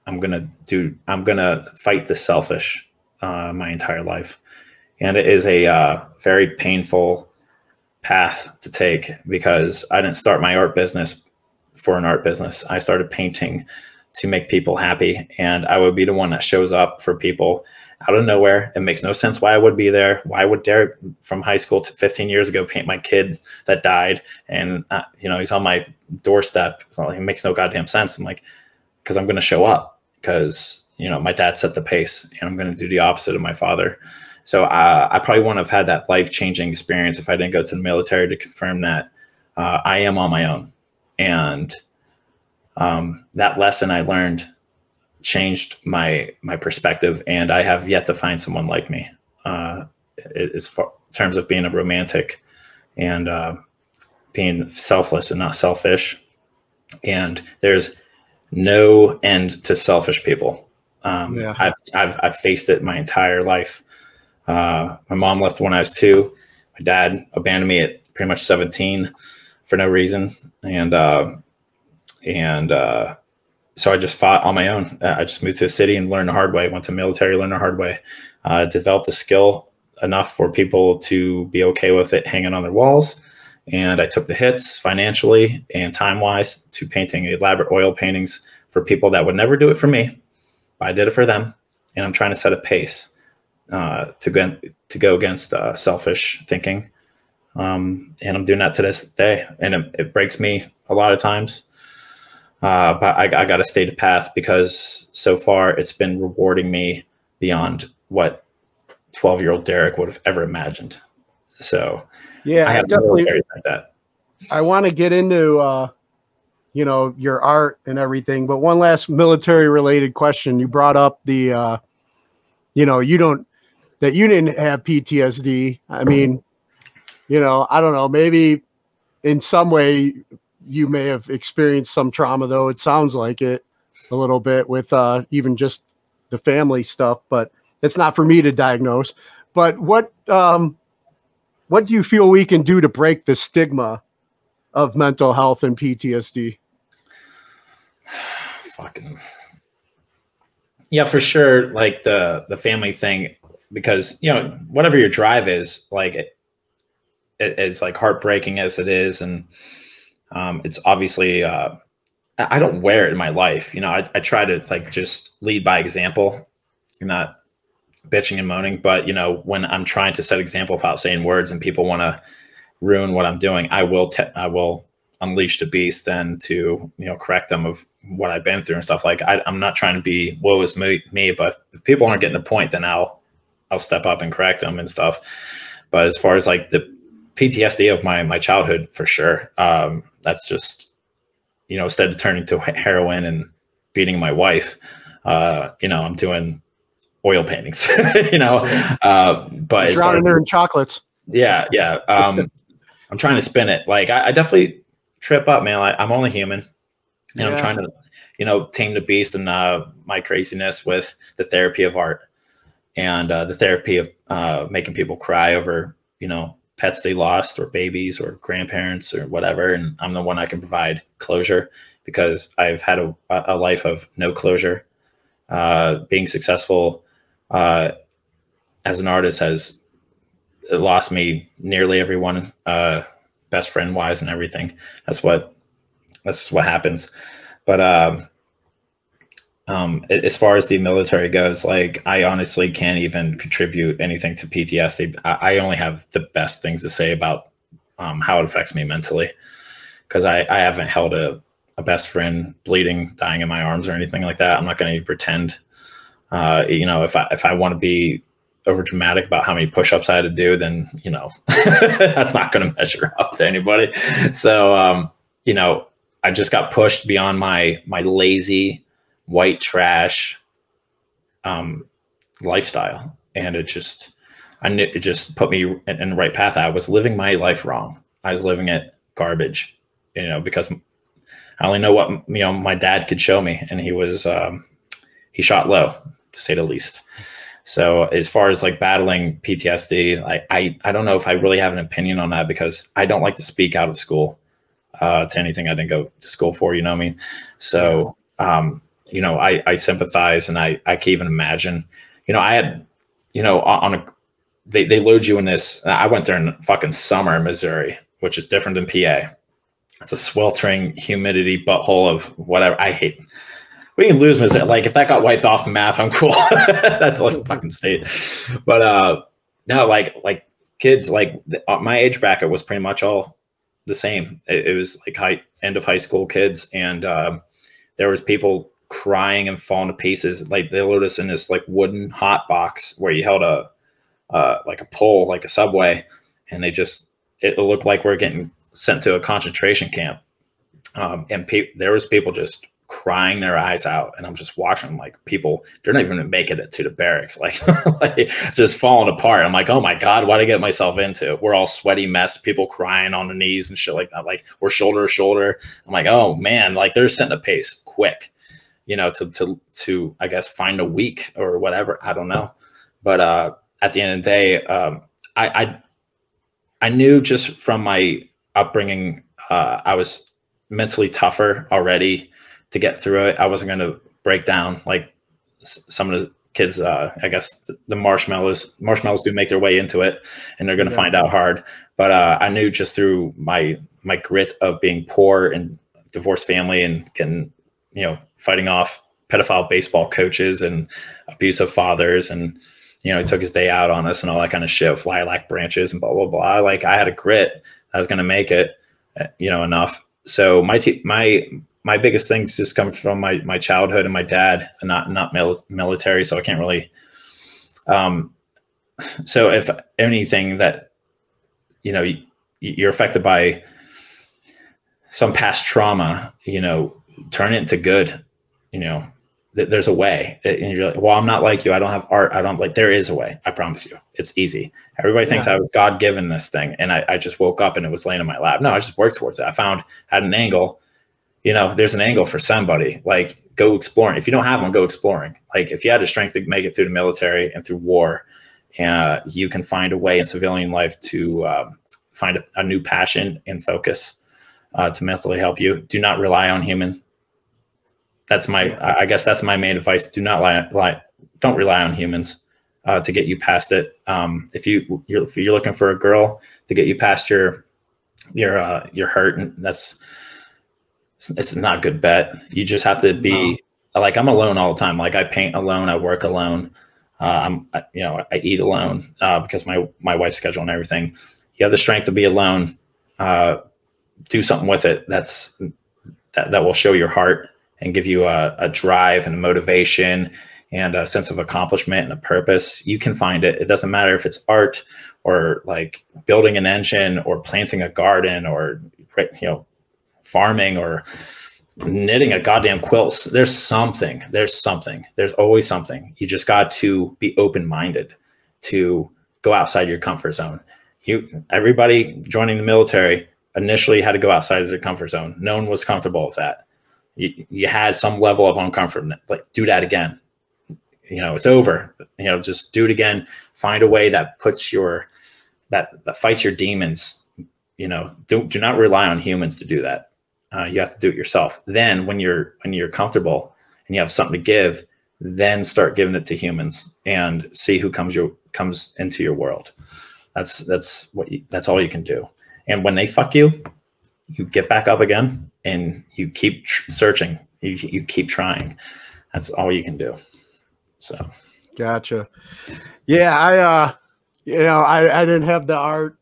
I'm gonna fight the selfish my entire life. And it is a very painful path to take, because I didn't start my art business for an art business. I started painting to make people happy, and I would be the one that shows up for people out of nowhere. It makes no sense why I would be there. Why would Derrick from high school to 15 years ago paint my kid that died? And, you know, he's on my doorstep. So it makes no goddamn sense. I'm like, because I'm going to show up, because, you know, my dad set the pace, and I'm going to do the opposite of my father. So I probably wouldn't have had that life-changing experience if I didn't go to the military to confirm that I am on my own. And that lesson I learned changed my perspective, and I have yet to find someone like me, in terms of being a romantic and being selfless and not selfish. And there's no end to selfish people. I've faced it my entire life. My mom left when I was 2. My dad abandoned me at pretty much 17 for no reason, and so I just fought on my own. I just moved to a city and learned the hard way. Went to military, learned the hard way. Developed a skill enough for people to be okay with it hanging on their walls. And I took the hits financially and time-wise to painting elaborate oil paintings for people that would never do it for me. But I did it for them. And I'm trying to set a pace to go against selfish thinking. And I'm doing that to this day. And it breaks me a lot of times. But I got to stay the path, because so far it's been rewarding me beyond what 12-year-old Derrick would have ever imagined. So yeah, I have definitely like that. I want to get into, you know, your art and everything, but one last military related question. You brought up the, you know, you didn't have PTSD. I mean, you know, I don't know, maybe in some way you may have experienced some trauma, though. It sounds like it a little bit with even just the family stuff, but it's not for me to diagnose. But what do you feel we can do to break the stigma of mental health and PTSD? Fucking yeah, for sure. Like the family thing, because, you know, whatever your drive is, like it's like heartbreaking as it is, and it's obviously I don't wear it in my life. You know, I try to like just lead by example, not bitching and moaning. But, you know, when I'm trying to set example without saying words and people want to ruin what I'm doing, I will unleash the beast then to, you know, correct them of what I've been through and stuff. Like I'm not trying to be woe is me, but if people aren't getting the point, then I'll step up and correct them and stuff. But as far as like the PTSD of my childhood, for sure, that's just, you know, instead of turning to heroin and beating my wife, you know, I'm doing oil paintings, you know, but drowning her in chocolates. Yeah. I'm trying to spin it. Like I definitely trip up, man. I'm only human, and I'm trying to, you know, tame the beast and my craziness with the therapy of art and the therapy of making people cry over, you know, pets they lost or babies or grandparents or whatever. And I'm the one I can provide closure, because I've had a life of no closure. Being successful as an artist has lost me nearly everyone, best friend wise and everything. That's just what happens. But as far as the military goes, like I honestly can't even contribute anything to PTSD. I only have the best things to say about how it affects me mentally, because I haven't held a best friend bleeding, dying in my arms or anything like that. I'm not going to pretend. You know, if I want to be over dramatic about how many push-ups I had to do, then, you know, that's not going to measure up to anybody. So, you know, I just got pushed beyond my lazy white trash lifestyle, and it just put me in the right path. I was living my life wrong. I was living it garbage, you know, because I only know what, you know, my dad could show me, and he shot low, to say the least. So as far as like battling PTSD, I don't know if I really have an opinion on that, because I don't like to speak out of school to anything I didn't go to school for, you know what I mean? So, you know, I sympathize, and I can even imagine, you know, I had, you know, they load you in this. I went there in fucking summer in Missouri, which is different than PA. It's a sweltering humidity butthole of whatever. I hate. We can lose Missouri. Like if that got wiped off the map, I'm cool. That's like fucking state. But no, like kids, like my age bracket was pretty much all the same. It was like end of high school kids, and there was people crying and falling to pieces. Like they loaded us in this like wooden hot box where you held like a pole, like a subway, and it looked like we're getting sent to a concentration camp. And there was people just crying their eyes out, and I'm just watching like people, they're not even making it to the barracks, like just falling apart. I'm like, oh my God, what did I get myself into? We're all sweaty mess, people crying on the knees and shit like that. Like we're shoulder to shoulder. I'm like, oh man, like they're setting a pace quick, you know, to I guess find a week or whatever. I don't know. But at the end of the day, I knew just from my upbringing, I was mentally tougher already to get through it. I wasn't going to break down like some of the kids. I guess the marshmallows do make their way into it, and they're going to find out hard. But I knew just through my grit of being poor and divorced family and getting, you know, fighting off pedophile baseball coaches and abusive fathers, and, you know, he took his day out on us and all that kind of shit, lilac branches and blah, blah, blah. Like I had a grit. I was going to make it, you know, enough. So my biggest things just come from my childhood and my dad, and not military. So I can't really, so if anything that, you know, you're affected by some past trauma, you know, turn it into good, you know, there's a way. And you're like, well, I'm not like you. I don't have art. I don't like, there is a way. I promise you. It's easy. Everybody thinks I was God given this thing. And I just woke up and it was laying in my lap. No, I just worked towards it. I had an angle, you know, there's an angle for somebody. Like go exploring. If you don't have one, go exploring. Like if you had the strength to make it through the military and through war, you can find a way in civilian life to find a new passion and focus to mentally help you. Do not rely on human. I guess that's my main advice. Do not don't rely on humans to get you past it. If you're looking for a girl to get you past your hurt, and that's it's not a good bet. You just have to be like, I'm alone all the time. Like I paint alone, I work alone. I eat alone because my wife's schedule and everything. You have the strength to be alone. Do something with it. That will show your heart and give you a drive and a motivation and a sense of accomplishment and a purpose. You can find it. It doesn't matter if it's art or like building an engine or planting a garden or, farming or knitting a goddamn quilt. There's something. There's always something. You just got to be open-minded to go outside your comfort zone. Everybody joining the military initially had to go outside of their comfort zone. No one was comfortable with that. You had some level of uncomfort. Like, do that again. It's over. Just do it again. Find a way that puts that fights your demons. Do not rely on humans to do that. You have to do it yourself. Then when you're comfortable and you have something to give, then start giving it to humans and see who comes into your world. That's all you can do. And when they fuck you, you get back up again and you keep searching. You keep trying. That's all you can do. So. Gotcha. Yeah. I didn't have the art,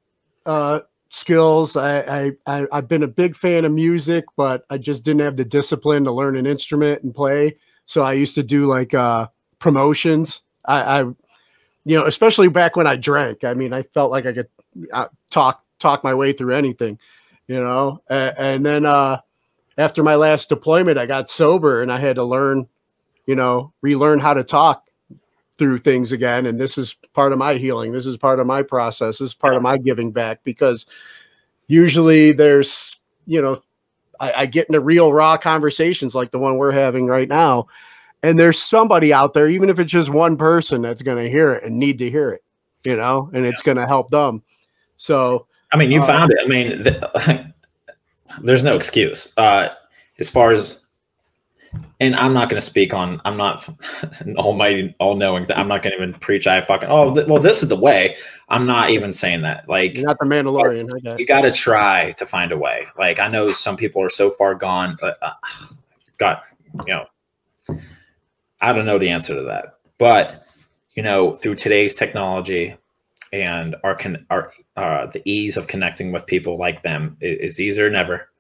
skills. I've been a big fan of music, but I just didn't have the discipline to learn an instrument and play. So I used to do like, promotions. Especially back when I drank, I felt like I could talk my way through anything, and then, after my last deployment, I got sober and I had to relearn how to talk through things again. And this is part of my healing. This is part of my process. This is part of my giving back, because usually there's, I get into real raw conversations like the one we're having right now. And there's somebody out there, even if it's just one person, that's going to hear it and need to hear it, and it's going to help them. So, you found it. There's no excuse as far as, and I'm not going to speak on, I'm not almighty, all knowing that I'm not going to even preach. This is the way. I'm not even saying that. Like, you're not the Mandalorian. You got to try to find a way. Like, I know some people are so far gone, but I don't know the answer to that. But, through today's technology and the ease of connecting with people like them is easier than ever.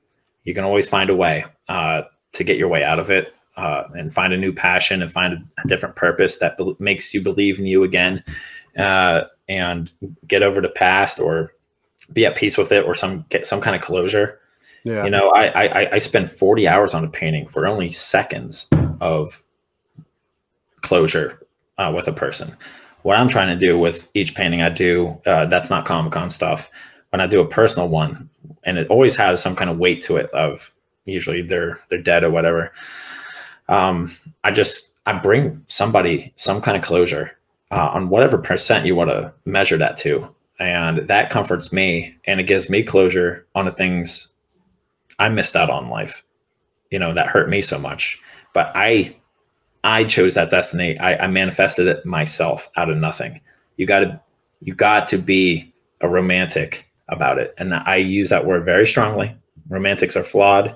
You can always find a way to get your way out of it and find a new passion and find a different purpose that makes you believe in you again, and get over the past or be at peace with it, or get some kind of closure. Yeah. I spend 40 hours on a painting for only seconds of closure with a person. What I'm trying to do with each painting I do, that's not Comic-Con stuff. When I do a personal one, and it always has some kind of weight to it of usually they're dead or whatever. I bring somebody some kind of closure on whatever percent you want to measure that to. And that comforts me, and it gives me closure on the things I missed out on in life, that hurt me so much. But I chose that destiny. I manifested it myself out of nothing. You got to be a romantic about it. And I use that word very strongly. Romantics are flawed,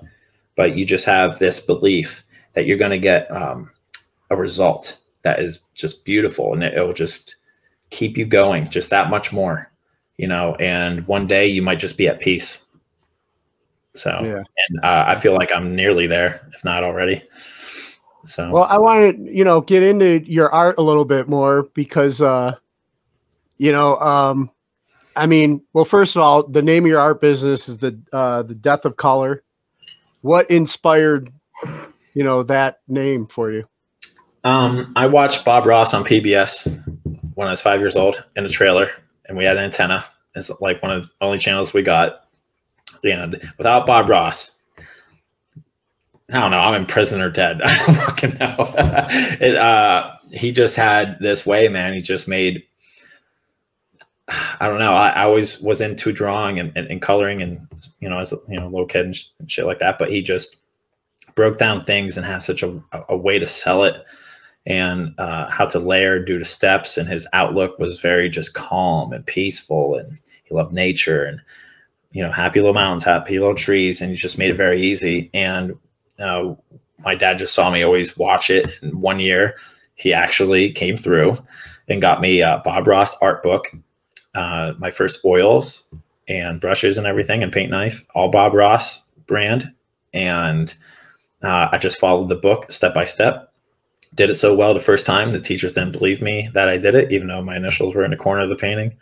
but you just have this belief that you're going to get a result that is just beautiful, and it'll just keep you going just that much more, and one day you might just be at peace. So, yeah. And I feel like I'm nearly there, if not already. So, well, I want to, get into your art a little bit more because, first of all, the name of your art business is the Death of Color. What inspired, that name for you? I watched Bob Ross on PBS when I was 5 years old in a trailer, and we had an antenna. It's like one of the only channels we got. And without Bob Ross, I don't know, I'm in prison or dead. I don't fucking know. He just had this way, man. He just made, I don't know. I always was into drawing and coloring and, as a little kid and shit like that. But he just broke down things and had such a way to sell it, and how to layer, do the steps. And his outlook was very just calm and peaceful. And he loved nature. And happy little mountains, happy little trees, and he just made it very easy. And my dad just saw me always watch it. And one year he actually came through and got me a Bob Ross art book, my first oils and brushes and everything, and paint knife, all Bob Ross brand. And I just followed the book step by step. Did it so well the first time, the teachers didn't believe me that I did it, even though my initials were in the corner of the painting.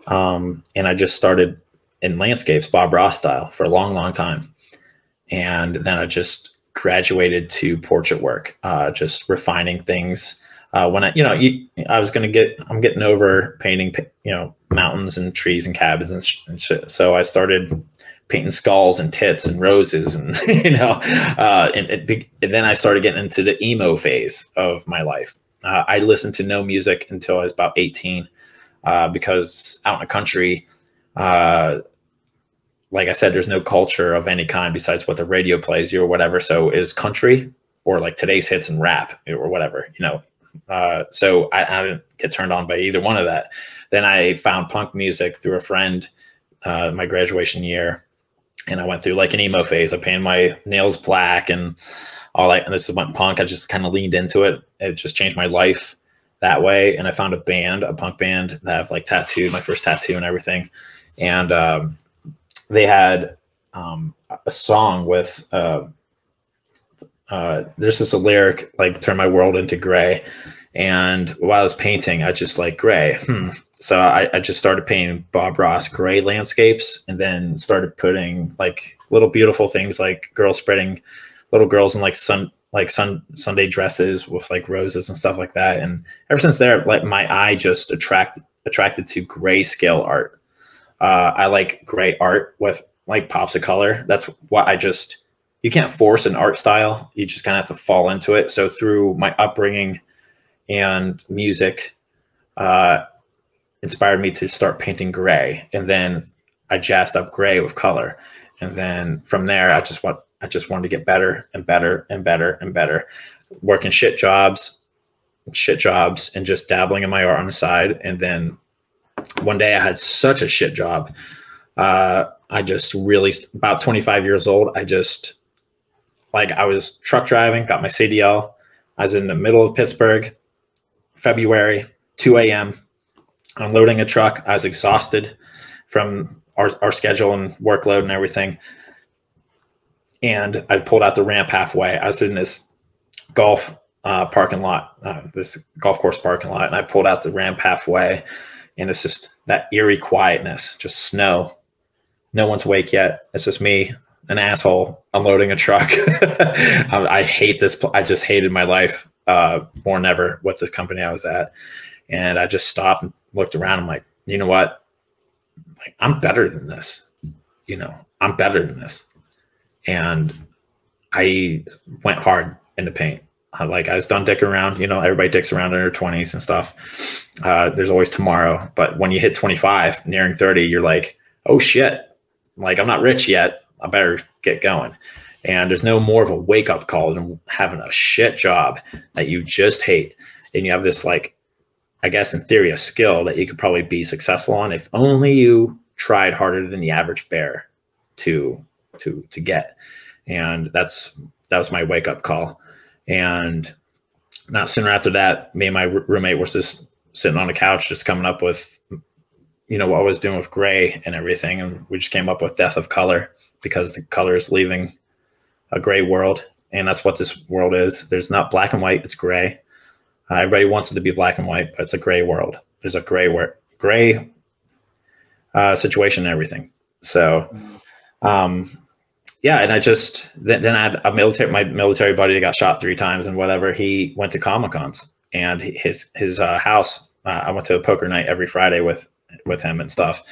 And I just started in landscapes, Bob Ross style, for a long, long time. And then I just graduated to portrait work, just refining things. When I'm getting over painting, mountains and trees and cabins and shit. So I started painting skulls and tits and roses and, and then I started getting into the emo phase of my life. I listened to no music until I was about 18, because out in the country, like I said, there's no culture of any kind besides what the radio plays you or whatever. So it was country or like today's hits and rap or whatever, so I didn't get turned on by either one of that. Then I found punk music through a friend, my graduation year. And I went through like an emo phase. I painted my nails black and all that. And this went punk. I just kind of leaned into it. It just changed my life that way. And I found a punk band that I've like tattooed, my first tattoo and everything. And they had a song with, there's just a lyric like turn my world into gray. And while I was painting, I just like gray. So I just started painting Bob Ross gray landscapes, and then started putting like little beautiful things like little girls in like Sunday dresses with like roses and stuff like that. And ever since there, like my eye just attracted to grayscale art. I like gray art with like pops of color. That's what you can't force an art style. You just kind of have to fall into it. So through my upbringing and music, inspired me to start painting gray. And then I jazzed up gray with color. And then from there, I just wanted to get better and better and better and better, working shit jobs and just dabbling in my art on the side. And then one day I had such a shit job. I just really, about 25 years old, I was truck driving, got my CDL. I was in the middle of Pittsburgh, February, 2 a.m. unloading a truck. I was exhausted from our schedule and workload and everything. And I pulled out the ramp halfway. I was in this golf parking lot, this golf course parking lot, and I pulled out the ramp halfway. And it's just that eerie quietness, just snow. No one's awake yet. It's just me, an asshole, unloading a truck. I hate this. I just hated my life more than ever with this company I was at. And I just stopped and looked around. I'm like, you know what? Like, I'm better than this. I'm better than this. And I went hard into paint. I was done dicking around. Everybody dicks around in their 20s and stuff. There's always tomorrow. But when you hit 25, nearing 30, you're like, oh shit. Like, I'm not rich yet. I better get going. And there's no more of a wake up call than having a shit job that you just hate. And you have this, like, I guess in theory, a skill that you could probably be successful on if only you tried harder than the average bear to get. And that was my wake up call. And not sooner after that, me and my roommate was just sitting on the couch, just coming up with, what I was doing with gray and everything. And we just came up with death of color, because the color is leaving a gray world. And that's what this world is. There's not black and white, it's gray. Everybody wants it to be black and white, but it's a gray world. There's a gray situation and everything. So, yeah. And I just, then I had my military buddy that got shot 3 times and whatever. He went to Comic-Cons, and his house, I went to a poker night every Friday with him and stuff.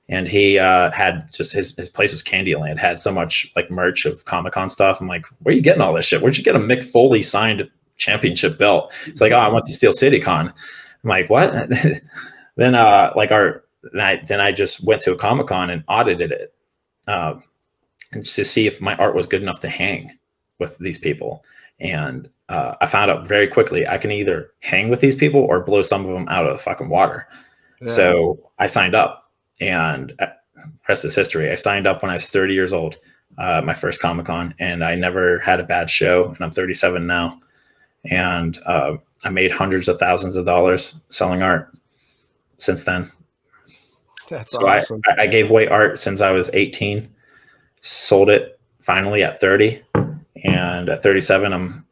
And he had just his place was Candyland, had so much like merch of Comic-Con stuff. I'm like, where are you getting all this shit? Where'd you get a Mick Foley signed championship belt? It's like, oh, I went to Steel City Con. I'm like, what? Then I just went to a Comic-Con and audited it and to see if my art was good enough to hang with these people. And I found out very quickly I can either hang with these people or blow some of them out of the fucking water. Yeah. So I signed up, and rest is history. I signed up when I was 30 years old, my first Comic-Con, and I never had a bad show, and I'm 37 now. And I made hundreds of thousands of dollars selling art since then. That's so awesome. I gave away art since I was 18, sold it finally at 30, and at 37, I'm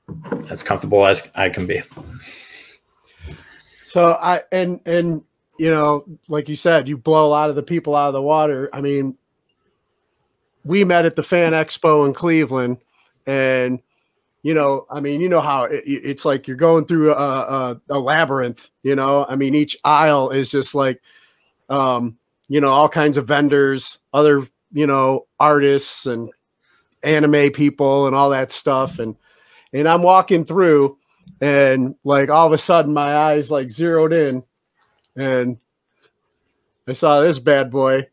as comfortable as I can be. So and you know, like you said, you blow a lot of the people out of the water. I mean, we met at the Fan Expo in Cleveland, and you know, I mean, you know how it's like you're going through a labyrinth. You know, I mean, each aisle is just like, you know, all kinds of vendors, other, you know, artists and anime people and all that stuff, and I'm walking through, and like all of a sudden my eyes like zeroed in, and I saw this bad boy.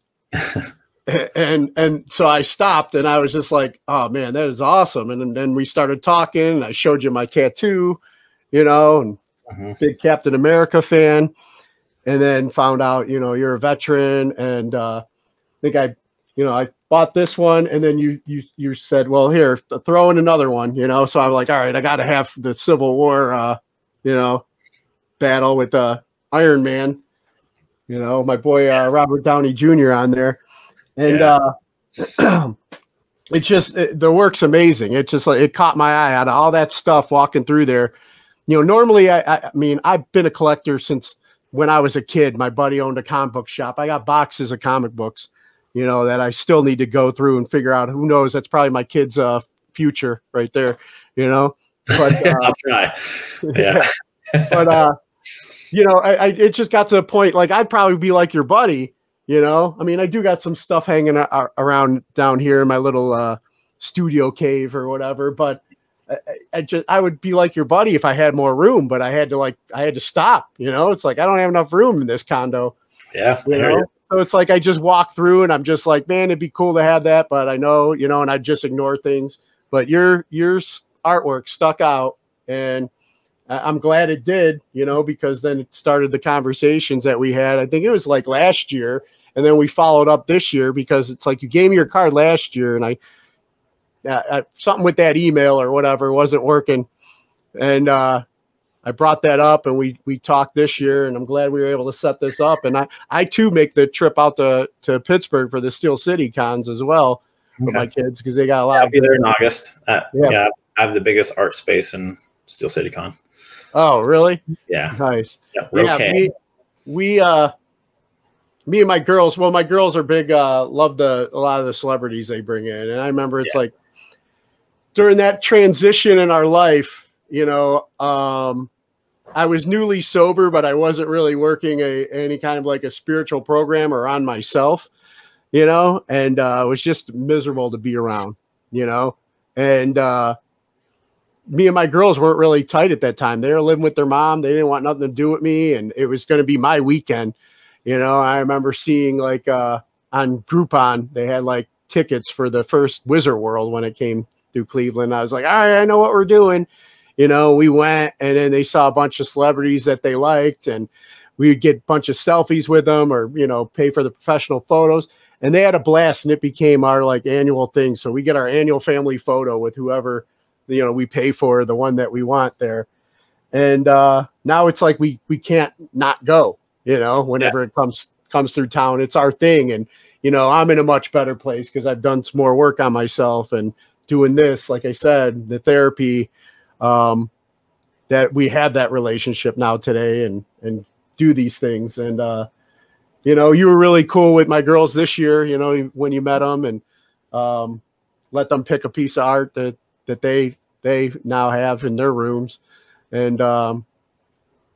and so I stopped, and I was just like, oh man, that is awesome. And then we started talking, and I showed you my tattoo, you know, and big Captain America fan. And then found out, you know, you're a veteran, and I think I bought this one, and then you said, well, here, throw in another one, you know. So I'm like, all right, I got to have the Civil War, you know, battle with Iron Man, you know, my boy Robert Downey Jr. on there, and it just the work's amazing. It just like it caught my eye out of all that stuff walking through there. You know, normally I mean, I've been a collector since when I was a kid. My buddy owned a comic book shop. I got boxes of comic books, you know, that I still need to go through and figure out. Who knows? That's probably my kid's future right there, you know. But I'll try. Yeah. But you know, it just got to the point like I'd probably be like your buddy, you know. I mean, I do got some stuff hanging around down here in my little studio cave or whatever, but I would be like your buddy if I had more room, but I had to stop, you know. It's like I don't have enough room in this condo. Yeah. You know? So it's like I just walk through and I'm just like, man, it'd be cool to have that, but I know, you know, and I just ignore things. But your artwork stuck out, and I'm glad it did, you know, because then it started the conversations that we had. I think it was like last year, and then we followed up this year because it's like you gave me your card last year, and I something with that email or whatever wasn't working, and I brought that up, and we talked this year, and I'm glad we were able to set this up. And I too make the trip out to Pittsburgh for the Steel City cons as well with my kids, because they got a lot. I'll be there in August. Yeah, I have the biggest art space in Steel City Con. Oh, really? Yeah, nice. Yeah, okay. Me and my girls. Well, my girls are big. Love a lot of the celebrities they bring in, and I remember it's like during that transition in our life, you know, I was newly sober, but I wasn't really working any kind of like a spiritual program or on myself, you know, and it was just miserable to be around, you know, and me and my girls weren't really tight at that time. They were living with their mom. They didn't want nothing to do with me, and it was going to be my weekend. You know, I remember seeing like on Groupon, they had like tickets for the first Wizard World when it came through Cleveland. I was like, all right, I know what we're doing. You know, we went, and then they saw a bunch of celebrities that they liked, and we would get a bunch of selfies with them, or, you know, pay for the professional photos. And they had a blast, and it became our like annual thing. So we get our annual family photo with whoever, you know, we pay for, the one that we want there. And now it's like we can't not go, you know, whenever it comes through town. It's our thing. And, you know, I'm in a much better place because I've done some more work on myself and doing this, like I said, the therapy, that we have that relationship now today and do these things. And, you know, you were really cool with my girls this year, you know, when you met them, and let them pick a piece of art that they now have in their rooms. And,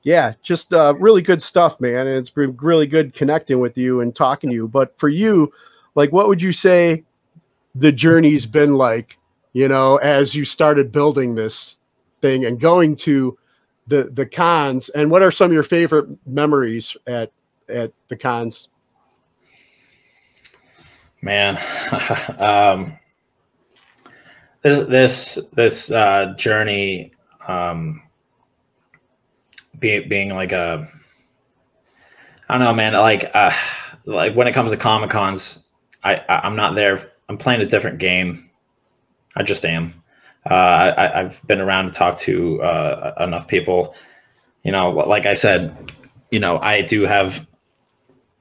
yeah, just really good stuff, man. And it's been really good connecting with you and talking to you. But for you, like, what would you say the journey's been like, you know, as you started building this thing and going to the cons? And what are some of your favorite memories at the cons? Man, this journey, being like I don't know, man, like when it comes to Comic-Cons, I'm not there. I'm playing a different game. I just am. I've been around to talk to enough people. You know, like I said, you know, I do have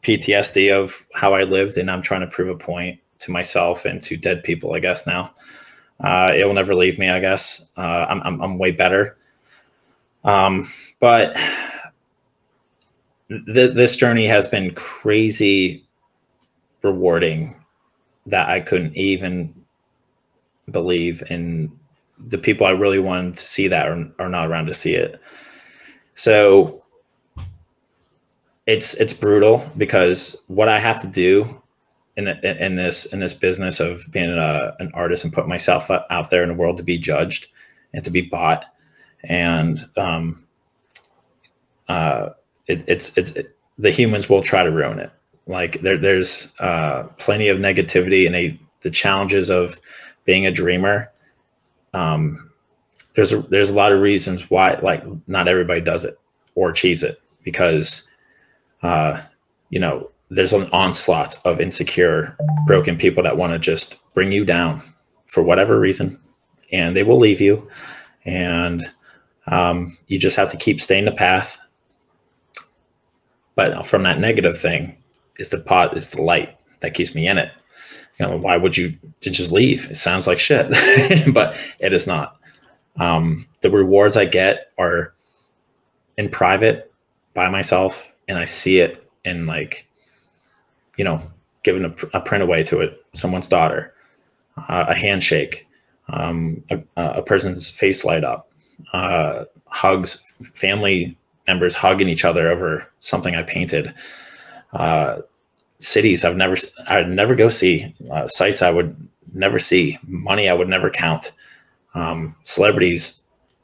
PTSD of how I lived, and I'm trying to prove a point to myself and to dead people, I guess now. It will never leave me, I guess. I'm way better. But this journey has been crazy rewarding that I couldn't even believe, and the people I really wanted to see that are not around to see it. So it's brutal, because what I have to do in this business of being an artist and put myself out there in the world to be judged and to be bought, and the humans will try to ruin it. Like there's plenty of negativity, and the challenges of being a dreamer. There's a lot of reasons why, like, not everybody does it or achieves it, because you know, there's an onslaught of insecure, broken people that want to just bring you down for whatever reason, and they will leave you. And you just have to keep staying the path. But from that negative thing is the light that keeps me in it. You know, why would you just leave? It sounds like shit, but it is not. The rewards I get are in private by myself, and I see it in, like, you know, giving a print away to someone's daughter, a handshake, a person's face light up, hugs, family members hugging each other over something I painted, cities I'd never go see, sites I would never see, money I would never count, celebrities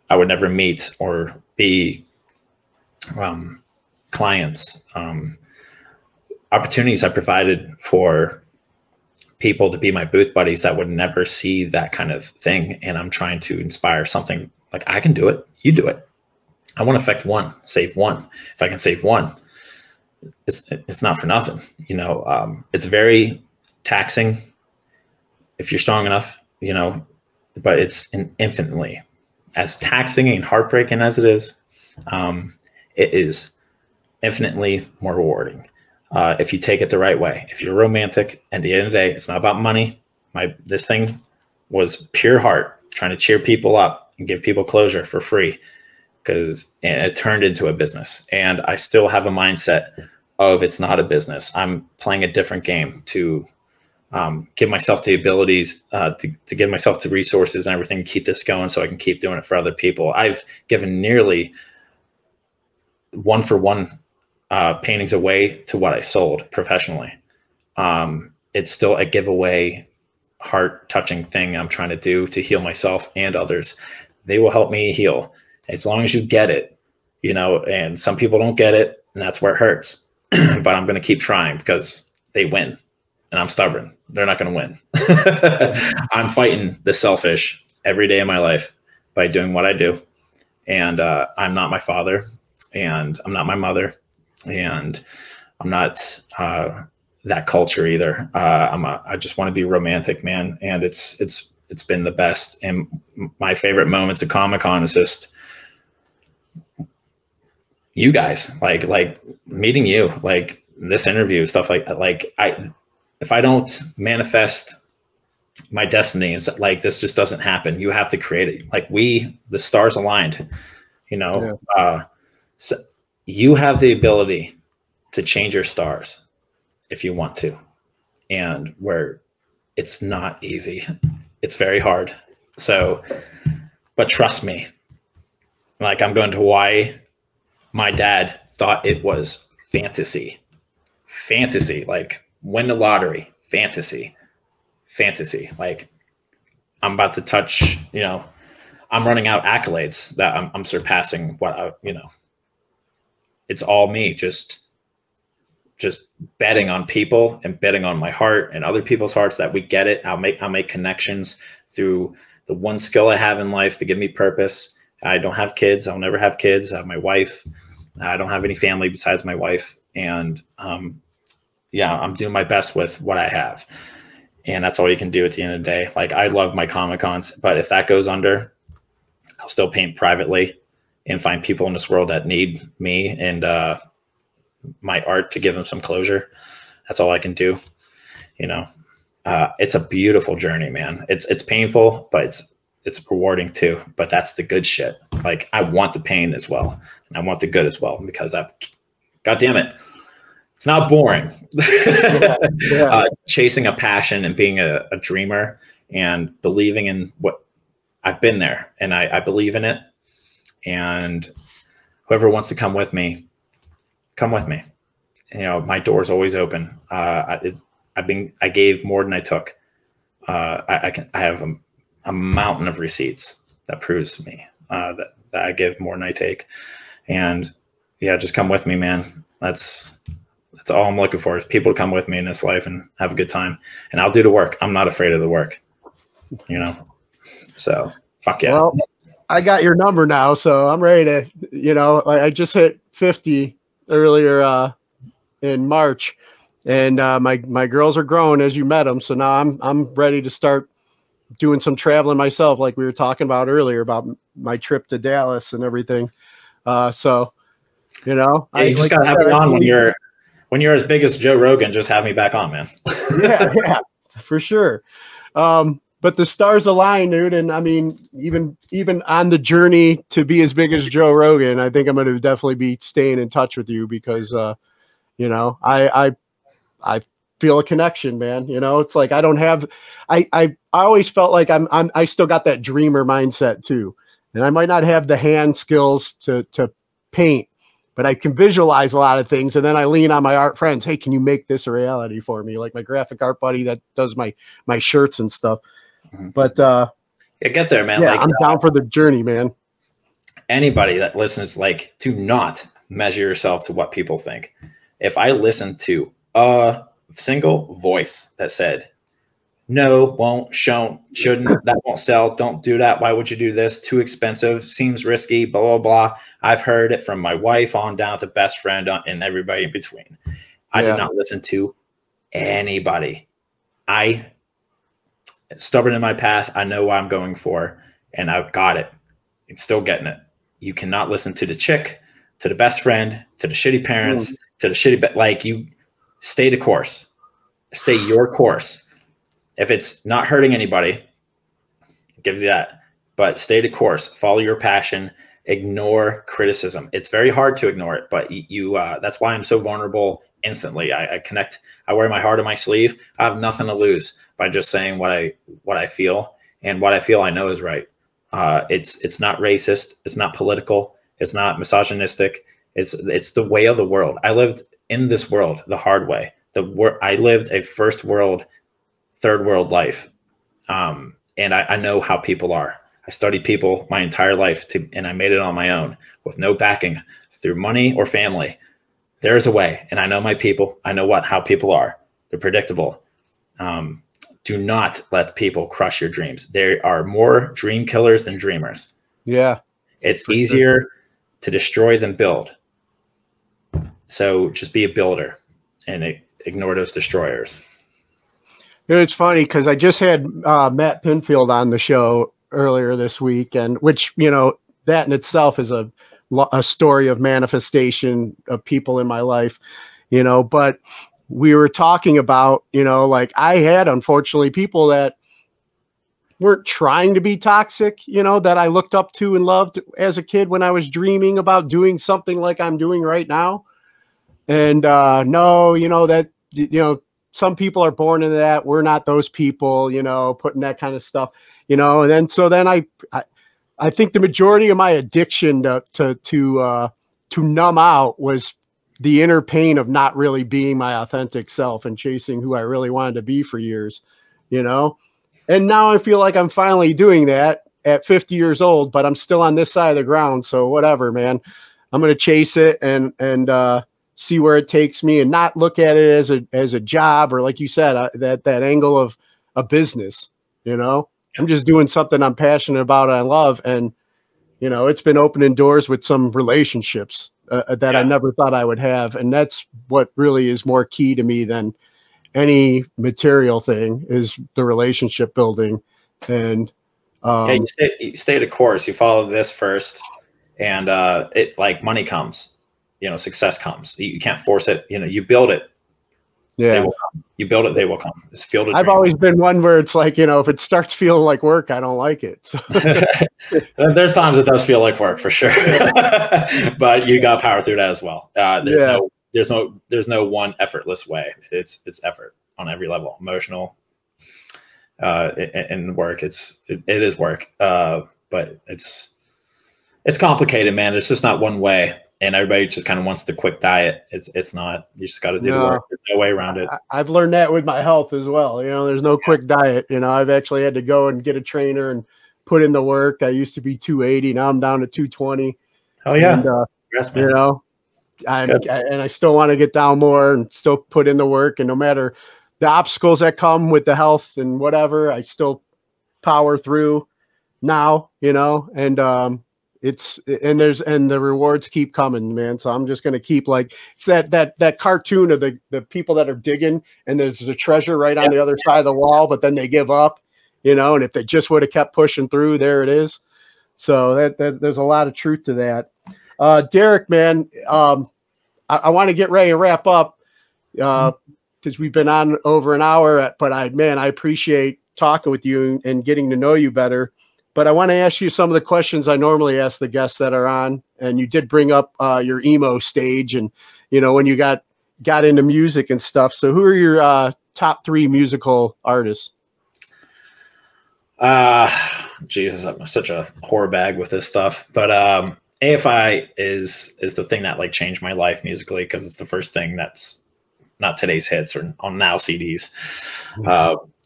I would never meet or be clients, opportunities I provided for people to be my booth buddies that would never see that kind of thing. And I'm trying to inspire something like, I can do it. You do it. I want to affect one, save one. If I can save one, it's not for nothing. You know, it's very taxing if you're strong enough, you know, but it's infinitely as taxing and heartbreaking as it is infinitely more rewarding. If you take it the right way. If you're romantic, at the end of the day, it's not about money. This thing was pure heart, trying to cheer people up and give people closure for free, and it turned into a business. And I still have a mindset of it's not a business. I'm playing a different game to give myself the abilities, to give myself the resources and everything to keep this going, so I can keep doing it for other people. I've given nearly 1-for-1 paintings away to what I sold professionally. It's still a giveaway, heart touching thing I'm trying to do to heal myself and others. They will help me heal as long as you get it, you know, and some people don't get it, and that's where it hurts. But I'm going to keep trying, because they win and I'm stubborn. They're not going to win. I'm fighting the selfish every day of my life by doing what I do. And I'm not my father, and I'm not my mother, and I'm not that culture either. I just want to be romantic, man. And it's been the best. And my favorite moments at Comic-Con is just you guys, like meeting you, like this interview, stuff like that. Like if I don't manifest my destiny, it's like, this just doesn't happen. You have to create it. Like the stars aligned, you know. Yeah. So you have the ability to change your stars if you want to, and where it's not easy, it's very hard. So, but trust me, like, I'm going to Hawaii. My dad thought it was fantasy, like win the lottery, fantasy. Like, I'm about to touch, you know, I'm running out accolades that I'm surpassing what you know, it's all me, just betting on people and betting on my heart and other people's hearts that we get it. I'll make connections through the one skill I have in life to give me purpose. I don't have kids. I'll never have kids. I have my wife. I don't have any family besides my wife. And yeah, I'm doing my best with what I have. And that's all you can do at the end of the day. Like, I love my Comic-Cons, but if that goes under, I'll still paint privately and find people in this world that need me and my art to give them some closure. That's all I can do. You know, it's a beautiful journey, man. It's painful, but it's rewarding too. But that's the good shit. Like, I want the pain as well, and I want the good as well, because God damn it, it's not boring. Chasing a passion and being a dreamer and believing in what I've been there, and I believe in it. And whoever wants to come with me, come with me. You know, my door's always open. I gave more than I took. I have a mountain of receipts that proves to me that I give more than I take. And yeah, just come with me, man. That's all I'm looking for, is people to come with me in this life and have a good time. And I'll do the work. I'm not afraid of the work, you know? So fuck yeah. Well, I got your number now, so I'm ready to, you know, I just hit 50 earlier in March, and my girls are grown, as you met them. So now I'm ready to start doing some traveling myself, like we were talking about earlier about my trip to Dallas and everything. So, you know, yeah, you just gotta have me on when you're as big as Joe Rogan. Just have me back on, man. yeah, for sure. But the stars align, dude. And I mean, even on the journey to be as big as Joe Rogan, I think I'm going to definitely be staying in touch with you, because, you know, I feel a connection, man. You know, it's like, I always felt like I still got that dreamer mindset too. And I might not have the hand skills to paint, but I can visualize a lot of things. And then I lean on my art friends. Hey, can you make this a reality for me? Like my graphic art buddy that does my shirts and stuff. But yeah, get there, man. Yeah, like, I'm down for the journey, man. Anybody that listens, like, do not measure yourself to what people think. If I listened to a single voice that said, no, won't, shouldn't, that won't sell, don't do that, why would you do this, too expensive, seems risky, blah, blah, blah. I've heard it from my wife on down to best friend and everybody in between. I did not listen to anybody. Stubborn in my path. I know what I'm going for, and I've got it. I'm still getting it. You cannot listen to the chick, to the best friend, to the shitty parents, to the shitty, like, you stay the course, stay your course. If it's not hurting anybody, it gives you that, but stay the course, follow your passion, ignore criticism. It's very hard to ignore it, but that's why I'm so vulnerable instantly. I connect. I wear my heart on my sleeve. I have nothing to lose by just saying what I feel, and what I feel I know is right. It's not racist. It's not political. It's not misogynistic. It's the way of the world. I lived in this world the hard way. I lived a first world, third world life, and I know how people are. I studied people my entire life, and I made it on my own with no backing through money or family. There's a way, and I know my people. I know how people are. They're predictable. Do not let people crush your dreams. There are more dream killers than dreamers. Yeah. It's easier to destroy than build. So just be a builder and ignore those destroyers. It's funny because I just had Matt Pinfield on the show earlier this week, and which, you know, that in itself is a story of manifestation of people in my life, you know, but we were talking about, you know, like I had, unfortunately, people that weren't trying to be toxic, you know, that I looked up to and loved as a kid when I was dreaming about doing something like I'm doing right now. And no, you know, that, you know, some people are born into that. We're not those people, you know, putting that kind of stuff, you know. And then, so then I think the majority of my addiction to numb out was the inner pain of not really being my authentic self and chasing who I really wanted to be for years, you know? And now I feel like I'm finally doing that at 50 years old, but I'm still on this side of the ground. So whatever, man, I'm going to chase it and see where it takes me, and not look at it as a job, or like you said, that angle of a business, you know. I'm just doing something I'm passionate about and I love. And, you know, it's been opening doors with some relationships that I never thought I would have. And that's what really is more key to me than any material thing, is the relationship building. And you stay the course. You follow this first, and it, like, money comes, success comes. You can't force it. You build it. Yeah. They will come. You build it, they will come. It's field of I've dreams. always been one where it's like, if it starts feeling like work, I don't like it. So. There's times it does feel like work, for sure. But you got to power through that as well. There's no one effortless way. It's effort on every level, emotional, and work. It is work. But it's complicated, man. It's just not one way. And everybody just kind of wants the quick diet. It's not. You just got to do the work. There's no way around it. I've learned that with my health as well. There's no quick diet. I've actually had to go and get a trainer and put in the work. I used to be 280. Now I'm down to 220. Oh yeah. And, and I still want to get down more and still put in the work. And no matter the obstacles that come with the health and whatever, I still power through now, and, and the rewards keep coming, man. So I'm just going to keep, like, it's that cartoon of the people that are digging and there's the treasure right on the other side of the wall, but then they give up, and if they just would have kept pushing through, there it is. So that there's a lot of truth to that. Derrick, man, I want to get ready to wrap up because we've been on over an hour, but I appreciate talking with you and getting to know you better. But I want to ask you some of the questions I normally ask the guests that are on. And you did bring up your emo stage and, when you got into music and stuff. So who are your top 3 musical artists? Jesus, I'm such a horror bag with this stuff. But AFI is the thing that, like, changed my life musically, because it's the first thing that's not today's hits or on now CDs.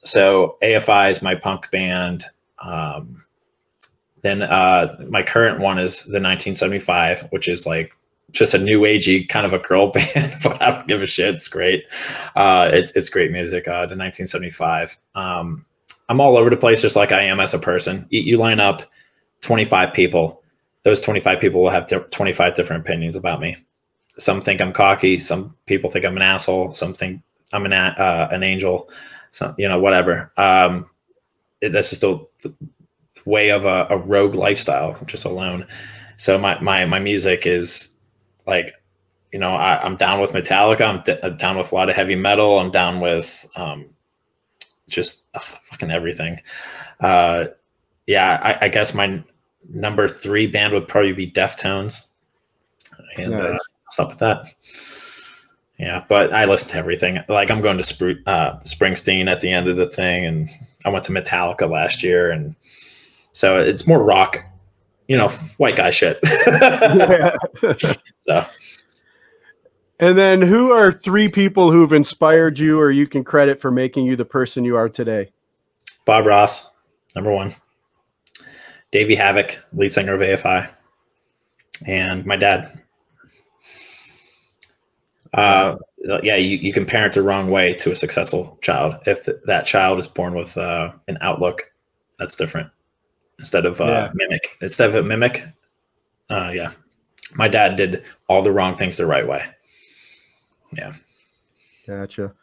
So AFI is my punk band. Then my current one is the 1975, which is like just a new agey kind of a girl band, but I don't give a shit. It's great. It's great music. The 1975. I'm all over the place, just like I am as a person. You line up 25 people. Those 25 people will have 25 different opinions about me. Some think I'm cocky. Some people think I'm an asshole. Some think I'm an angel. Some, whatever. That's just the way of a rogue lifestyle, just alone. So my music is like, I'm down with Metallica. I'm down with a lot of heavy metal. I'm down with just fucking everything. I guess my number 3 band would probably be Deftones. And stop with that. Yeah, but I listen to everything. Like, I'm going to Springsteen at the end of the thing, and I went to Metallica last year, and so it's more rock, white guy shit. So, and then who are 3 people who've inspired you or you can credit for making you the person you are today? Bob Ross, number 1. Davey Havok, lead singer of AFI, and my dad. You can parent the wrong way to a successful child. If that child is born with an outlook that's different, instead of mimic. My dad did all the wrong things the right way. Yeah. Gotcha.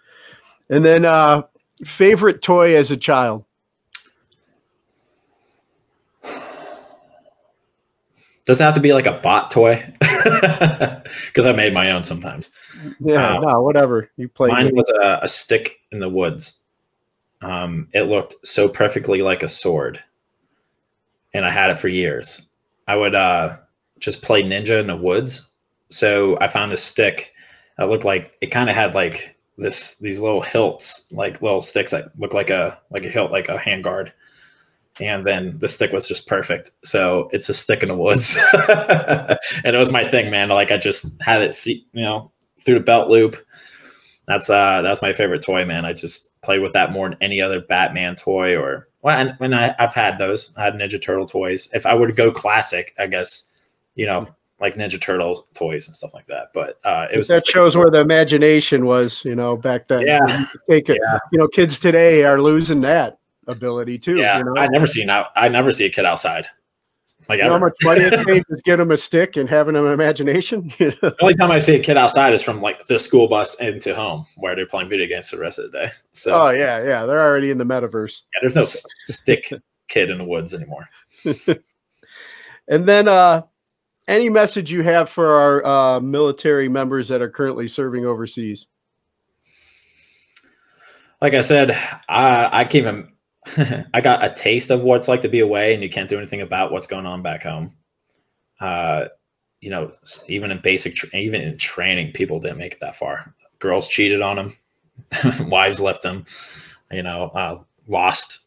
And then favorite toy as a child? Doesn't have to be like a bot toy, because I made my own sometimes. Yeah, no, whatever. You play. Mine was a stick in the woods. It looked so perfectly like a sword, and I had it for years. I would just play ninja in the woods. So I found this stick that looked like, it kind of had like these little hilts, like little sticks that look like a hilt, like a handguard. And then the stick was just perfect. So it's a stick in the woods. And it was my thing, man. Like, I just had it, through the belt loop. That's my favorite toy, man. I just play with that more than any other Batman toy and I've had those. I had Ninja Turtle toys. If I were to go classic, I guess, like Ninja Turtle toys and stuff like that. But that shows where the imagination was, back then. Yeah. Kids today are losing that ability too. Yeah. I never see a kid outside. Like, you know how much money it takes is get them a stick and having an imagination. The only time I see a kid outside is from like the school bus into home where they're playing video games for the rest of the day. So, oh yeah, they're already in the metaverse. Yeah, there's no stick kid in the woods anymore. And then, any message you have for our military members that are currently serving overseas? Like I said, I came in. I got a taste of what it's like to be away, and you can't do anything about what's going on back home. You know, even in even in training, people didn't make it that far. Girls cheated on them, wives left them. You know, lost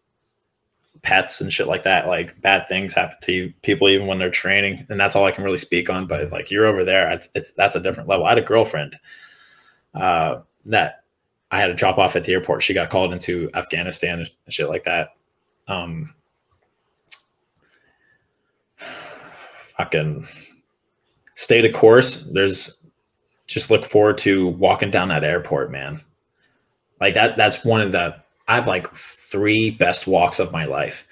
pets and shit like that. Like, bad things happen to you, people, even when they're training, and that's all I can really speak on. But it's like, you're over there. That's a different level. I had a girlfriend that I had to drop off at the airport. She got called into Afghanistan and shit like that. Fucking stay the course. Just look forward to walking down that airport, man. Like that's one of the, I have like 3 best walks of my life.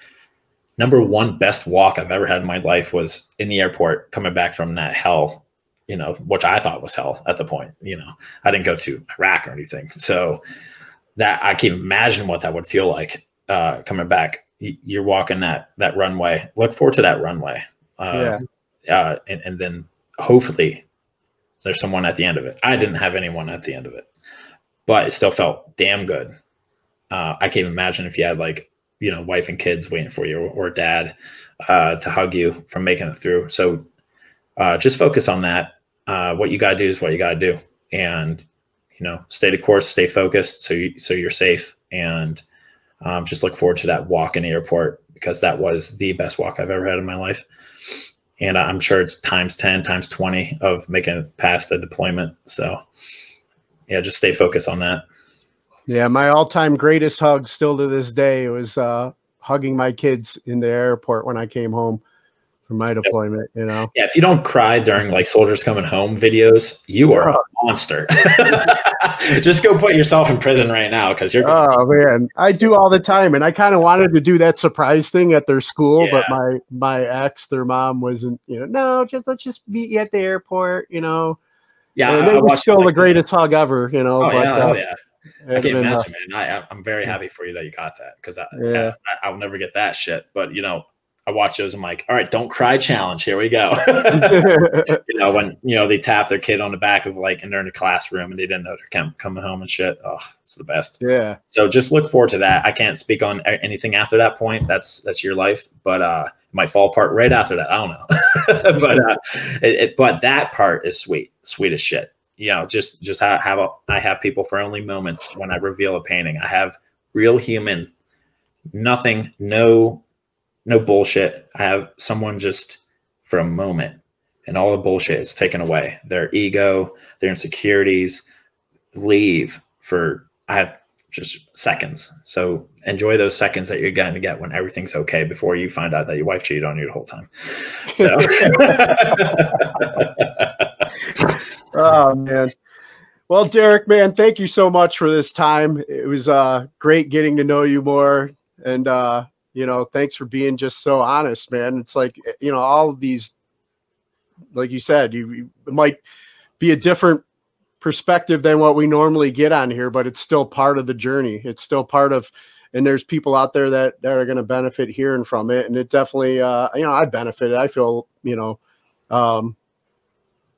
Number 1 best walk I've ever had in my life was in the airport coming back from that hell, you know, which I thought was hell at the point. You know, I didn't go to Iraq or anything. So that I can imagine what that would feel like coming back. You're walking that runway. Look forward to that runway. And then hopefully there's someone at the end of it. I didn't have anyone at the end of it, but it still felt damn good. I can't imagine if you had, like, you know, wife and kids waiting for you, or dad to hug you from making it through. So just focus on that. What you got to do is what you got to do. And, you know, stay the course, stay focused so you're safe. And just look forward to that walk in the airport, because that was the best walk I've ever had in my life. And I'm sure it's times 10, times 20 of making it past the deployment. So, yeah, just stay focused on that. Yeah, my all-time greatest hug still to this day was hugging my kids in the airport when I came home from my deployment, you know? Yeah, if you don't cry during, like, soldiers coming home videos, you are a monster. Just go put yourself in prison right now, because you're gonna man, I do all the time. And I kind of wanted to do that surprise thing at their school, but my ex, their mom, wasn't, you know, no, let's just meet you at the airport, you know? Yeah, and it was still the greatest hug ever, you know? Yeah. I can't imagine, man. I'm very happy for you that you got that, because I'll never get that shit. But, you know, I watch those. I'm like, all right, don't cry challenge. Here we go. You know, when, you know, they tap their kid on the back of, like, and they're in the classroom and they didn't know they're coming home and shit. Oh, it's the best. Yeah. So just look forward to that. I can't speak on anything after that point. That's your life, but it might fall apart right after that. I don't know. But that part is sweet as shit. You know, I have people for only moments when I reveal a painting. I have real human, nothing, no bullshit. I have someone just for a moment, and all the bullshit is taken away. Their ego, their insecurities leave I have just seconds. So enjoy those seconds that you're going to get when everything's okay, before you find out that your wife cheated on you the whole time. So. Oh, man. Well, Derrick, man, thank you so much for this time. It was great getting to know you more. And, you know, thanks for being just so honest, man. It's like, you know, all of these, like you said, it might be a different perspective than what we normally get on here, but it's still part of the journey. It's still part of, and there's people out there that are going to benefit hearing from it. And it definitely, you know, I benefited. I feel, you know,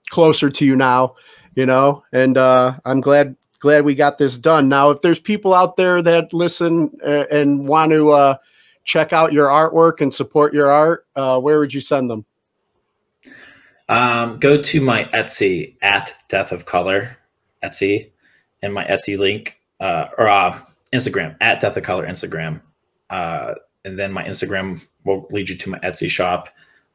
closer to you now, you know, and I'm glad we got this done. Now, if there's people out there that listen and want to check out your artwork and support your art, where would you send them? Go to my Etsy at Death of Color Etsy, and my Etsy link, or Instagram at Death of Color Instagram. And then my Instagram will lead you to my Etsy shop,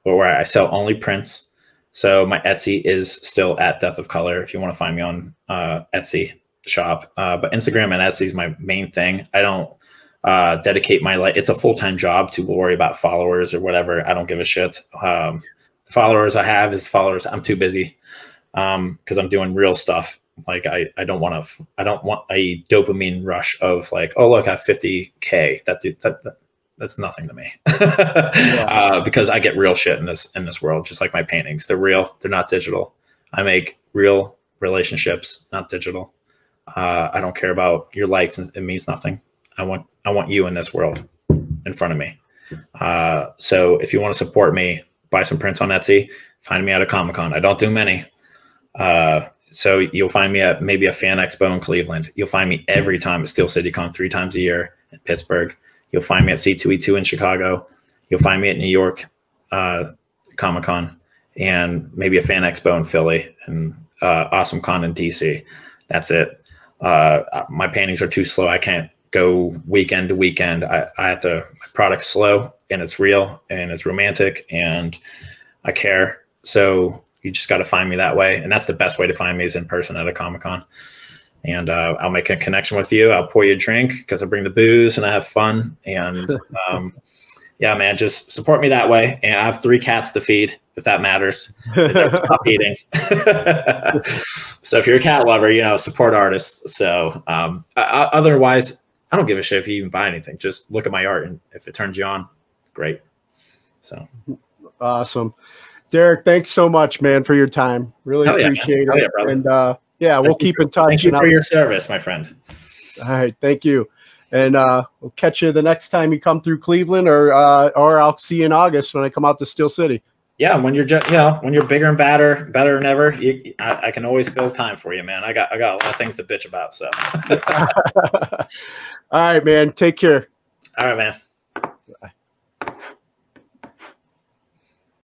where I sell only prints. So my Etsy is still at Death of Color if you want to find me on Etsy shop. But Instagram and Etsy is my main thing. I don't dedicate my life. It's a full-time job to worry about followers or whatever. I don't give a shit. The followers I have is followers. I'm too busy because I'm doing real stuff. Like I don't want a dopamine rush of like, oh, look, I have 50K. That's nothing to me. Because I get real shit in this world, just like my paintings. They're real. They're not digital. I make real relationships, not digital. I don't care about your likes. It means nothing. I want you in this world in front of me. So if you want to support me, buy some prints on Etsy, find me at a Comic-Con. I don't do many. So you'll find me at maybe a fan expo in Cleveland. You'll find me every time at Steel City Con 3 times a year in Pittsburgh. You'll find me at C2E2 in Chicago. You'll find me at New York Comic-Con, and maybe a fan expo in Philly, and Awesome Con in DC. That's it. My paintings are too slow. I can't go weekend to weekend. I have to, my product's slow, and it's real, and it's romantic, and I care. So you just got to find me that way. And that's the best way to find me, is in person at a Comic-Con. And I'll make a connection with you. I'll pour you a drink because I bring the booze and I have fun. And yeah, man, just support me that way. And I have 3 cats to feed, if that matters. They don't stop eating. So if you're a cat lover, you know, support artists. So otherwise, I don't give a shit if you even buy anything. Just look at my art, and if it turns you on, great. So awesome. Derrick, thanks so much, man, for your time. Really appreciate it. Yeah, and yeah, we'll keep in touch. Thank you for your service, my friend. All right, thank you. And we'll catch you the next time you come through Cleveland, or I'll see you in August when I come out to Steel City. Yeah, when you're when you're bigger and better than ever, I can always fill time for you, man. I got a lot of things to bitch about. So, all right, man. Take care. All right, man.